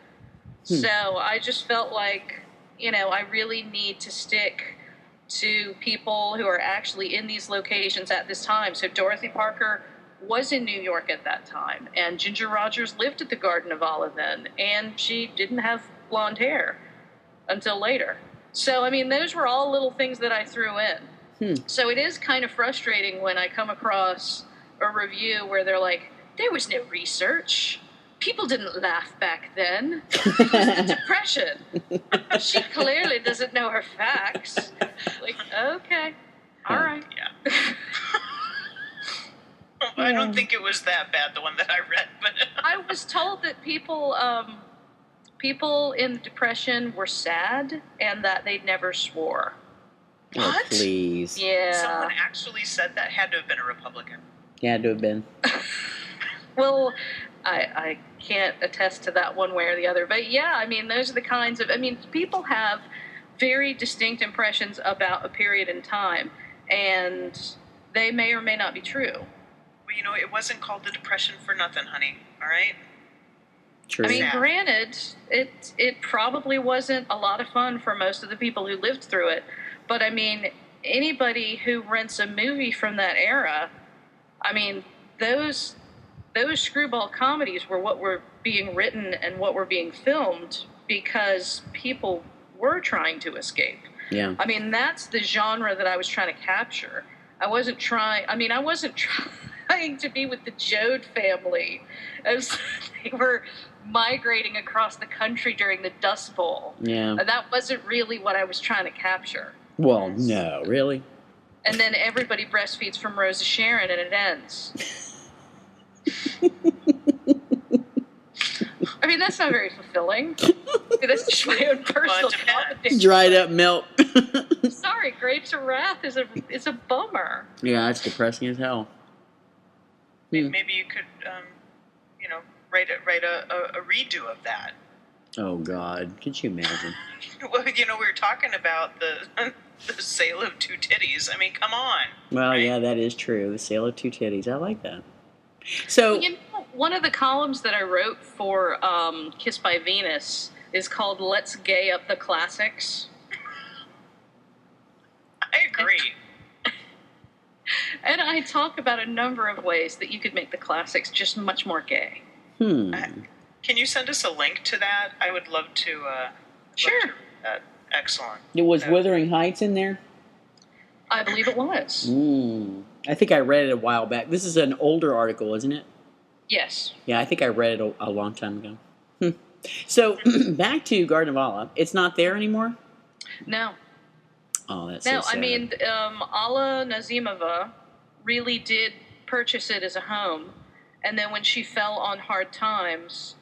Speaker 3: So I just felt like, I really need to stick to people who are actually in these locations at this time. So Dorothy Parker was in New York at that time, and Ginger Rogers lived at the Garden of Allah then, and she didn't have blonde hair. until later. So, I mean, those were all little things that I threw in. So it is kind of frustrating when I come across a review where they're like, there was no research. People didn't laugh back then. It was the Depression. She clearly doesn't know her facts. Like, okay, all right.
Speaker 2: Yeah. I don't think it was that bad, the one that I read, but
Speaker 3: I was told that people in the Depression were sad and that they never swore.
Speaker 1: Oh,
Speaker 2: what?
Speaker 1: please.
Speaker 3: Yeah.
Speaker 2: Someone actually said that. Had to have been a Republican.
Speaker 1: Had to have been.
Speaker 3: Well, I can't attest to that one way or the other. But yeah, I mean, those are the kinds of, I mean, people have very distinct impressions about a period in time, and they may or may not be true.
Speaker 2: Well, you know, it wasn't called the Depression for nothing, honey. All right?
Speaker 1: True.
Speaker 3: I mean,
Speaker 2: Yeah.
Speaker 3: granted, it probably wasn't a lot of fun for most of the people who lived through it. But I mean, anybody who rents a movie from that era, I mean, those screwball comedies were what were being written and what were being filmed because people were trying to escape.
Speaker 1: Yeah.
Speaker 3: I mean, that's the genre that I was trying to capture. I wasn't trying to be with the Joad family as they were migrating across the country during the Dust Bowl.
Speaker 1: Yeah.
Speaker 3: And that wasn't really what I was trying to capture.
Speaker 1: Well, no, really?
Speaker 3: And then everybody breastfeeds from Rosa Sharon and it ends. I mean, that's not very fulfilling. That's just my own personal commenting.
Speaker 1: Dried up milk.
Speaker 3: Sorry, Grapes of Wrath is a bummer.
Speaker 1: Yeah, it's depressing as hell.
Speaker 2: Maybe you could, write a redo of that.
Speaker 1: Oh, God. Could you imagine?
Speaker 2: Well, we were talking about the sale of two titties. I mean, come on.
Speaker 1: Well,
Speaker 2: right?
Speaker 1: yeah, that is true. The sale of two titties. I like that. So,
Speaker 3: One of the columns that I wrote for Kiss by Venus is called Let's Gay Up the Classics.
Speaker 2: I agree.
Speaker 3: And I talk about a number of ways that you could make the classics just much more gay.
Speaker 2: Can you send us a link to that? I would love to.
Speaker 3: Sure.
Speaker 2: Excellent.
Speaker 1: it was Wuthering Heights in there?
Speaker 3: I believe it was.
Speaker 1: I think I read it a while back. This is an older article, isn't it?
Speaker 3: Yes.
Speaker 1: Yeah, I think I read it a long time ago. So, back to Garden of Allah. It's not there anymore?
Speaker 3: No.
Speaker 1: Oh, that's
Speaker 3: No,
Speaker 1: so sad.
Speaker 3: I mean, Alla Nazimova really did purchase it as a home. And then when she fell on hard times,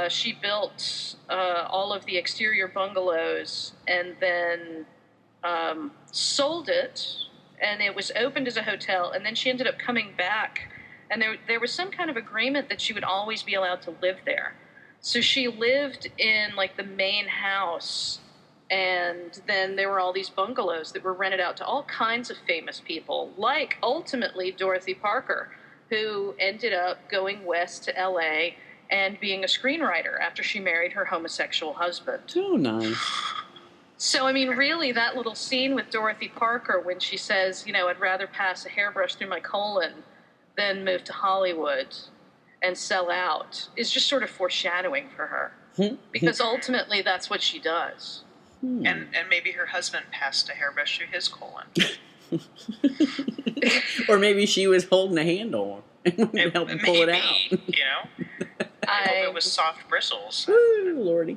Speaker 3: she built all of the exterior bungalows and then sold it. And it was opened as a hotel. And then she ended up coming back. And there was some kind of agreement that she would always be allowed to live there. So she lived in, like, the main house. And then there were all these bungalows that were rented out to all kinds of famous people, like, ultimately, Dorothy Parker, who ended up going west to L.A. and being a screenwriter after she married her homosexual husband.
Speaker 1: Oh, nice.
Speaker 3: So, I mean, really, that little scene with Dorothy Parker when she says, I'd rather pass a hairbrush through my colon than move to Hollywood and sell out is just sort of foreshadowing for her. Because ultimately, that's what she does.
Speaker 2: And maybe her husband passed a hairbrush through his colon.
Speaker 1: Or maybe she was holding the handle and helping pull it out.
Speaker 2: I hope it was soft bristles.
Speaker 1: Woo, Lordy.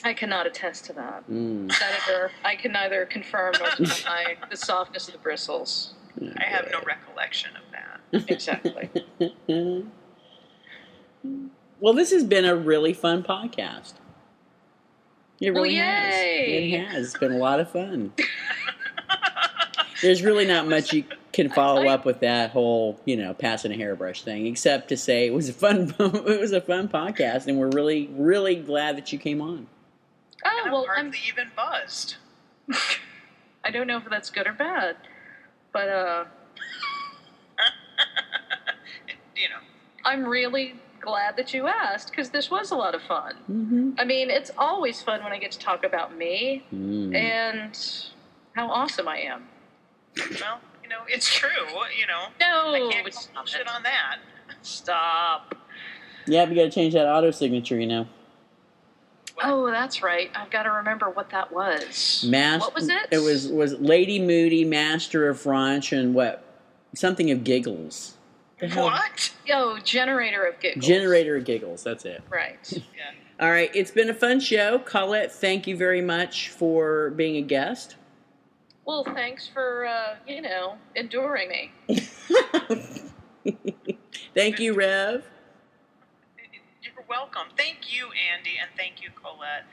Speaker 3: I cannot attest to that. Senator, I can neither confirm nor deny the softness of the bristles.
Speaker 2: I have no recollection of that.
Speaker 3: Exactly.
Speaker 1: Well, this has been a really fun podcast. It really has.
Speaker 3: Yay!
Speaker 1: It has. It's been a lot of fun. There's really not much you can follow up with that whole, passing a hairbrush thing, except to say it was a fun podcast, and we're really, really glad that you came on.
Speaker 3: Oh,
Speaker 2: And
Speaker 3: well,
Speaker 2: I'm hardly even buzzed.
Speaker 3: I don't know if that's good or bad, but I'm really glad that you asked, because this was a lot of fun.
Speaker 1: Mm-hmm.
Speaker 3: I mean, it's always fun when I get to talk about me and how awesome I am.
Speaker 2: Well, it's true.
Speaker 3: No,
Speaker 2: I can't call shit on that.
Speaker 3: Stop.
Speaker 1: Yeah, we got to change that auto signature,
Speaker 3: Oh, that's right. I've got to remember what that was. What was it?
Speaker 1: It was Lady Moody, Master of Brunch, and what? Something of Giggles.
Speaker 2: What?
Speaker 3: Oh, Generator of Giggles.
Speaker 1: Generator of Giggles, that's it.
Speaker 3: Right.
Speaker 2: Yeah.
Speaker 1: All right, it's been a fun show. Colette, thank you very much for being a guest.
Speaker 3: Well, thanks for, enduring me.
Speaker 1: Thank you, Rev.
Speaker 2: You're welcome. Thank you, Andy, and thank you, Colette.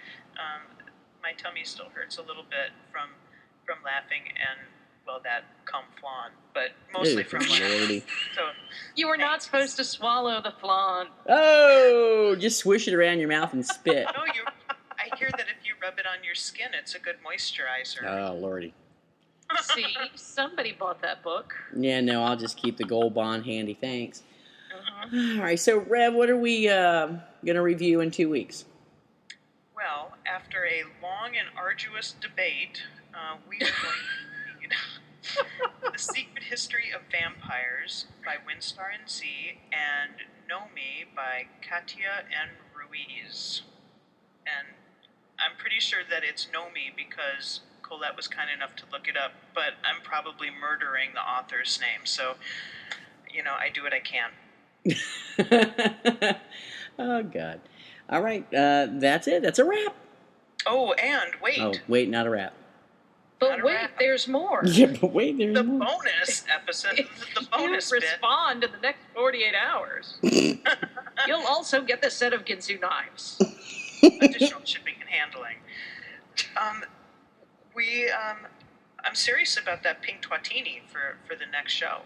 Speaker 2: My tummy still hurts a little bit from laughing and, well, that cum flan, but mostly from laughing. So,
Speaker 3: you were not supposed to swallow the flan.
Speaker 1: Oh, just swish it around your mouth and spit.
Speaker 2: No, I hear that if you rub it on your skin, it's a good moisturizer.
Speaker 1: Oh, Lordy.
Speaker 3: See, somebody bought that book.
Speaker 1: Yeah, no, I'll just keep the gold bond handy, thanks.
Speaker 3: Uh-huh.
Speaker 1: All right, so, Rev, what are we going to review in 2 weeks?
Speaker 2: Well, after a long and arduous debate, we are going to read The Secret History of Vampires by Windstar and Z and Know Me by Katia and Ruiz. And I'm pretty sure that it's Know Me because Colette was kind enough to look it up, but I'm probably murdering the author's name, so, I do what I can.
Speaker 1: Oh, God. All right, that's it. That's a wrap.
Speaker 2: Oh, and wait.
Speaker 1: Oh, wait, not a wrap.
Speaker 3: But wait, there's more.
Speaker 1: Yeah, but wait, there's
Speaker 2: the
Speaker 1: more.
Speaker 2: bonus episode, the bonus
Speaker 3: you
Speaker 2: bit.
Speaker 3: respond in the next 48 hours. You'll also get the set of Ginsu knives.
Speaker 2: Additional shipping and handling. I'm serious about that pink twatini for the next show.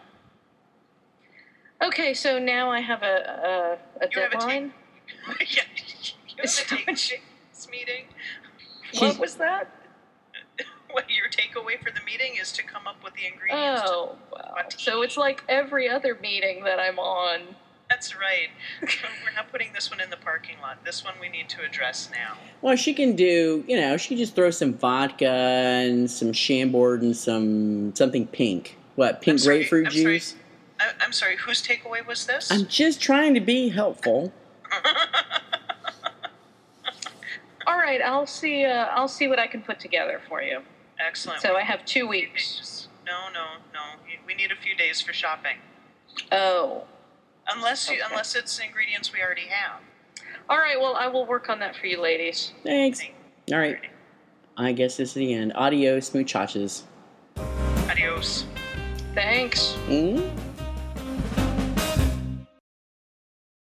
Speaker 3: Okay, so now I have a deadline.
Speaker 2: Yeah, you have a take meeting.
Speaker 3: What was that?
Speaker 2: What your takeaway for the meeting is to come up with the ingredients.
Speaker 3: Oh, wow. So it's like every other meeting that I'm on.
Speaker 2: That's right. We're not putting this one in the parking lot. This one we need to address now.
Speaker 1: Well, she can do, she can just throw some vodka and some Chambord and something pink. What, pink grapefruit juice?
Speaker 2: I'm sorry, whose takeaway was this?
Speaker 1: I'm just trying to be helpful.
Speaker 3: All right, I'll see what I can put together for you.
Speaker 2: Excellent.
Speaker 3: So I have 2 weeks.
Speaker 2: No. We need a few days for shopping.
Speaker 3: Oh.
Speaker 2: Unless it's ingredients we already have.
Speaker 3: All right, well, I will work on that for you ladies.
Speaker 1: Thanks. All right. I guess this is the end. Adios, muchachos.
Speaker 2: Adios.
Speaker 3: Thanks.
Speaker 1: Mm-hmm.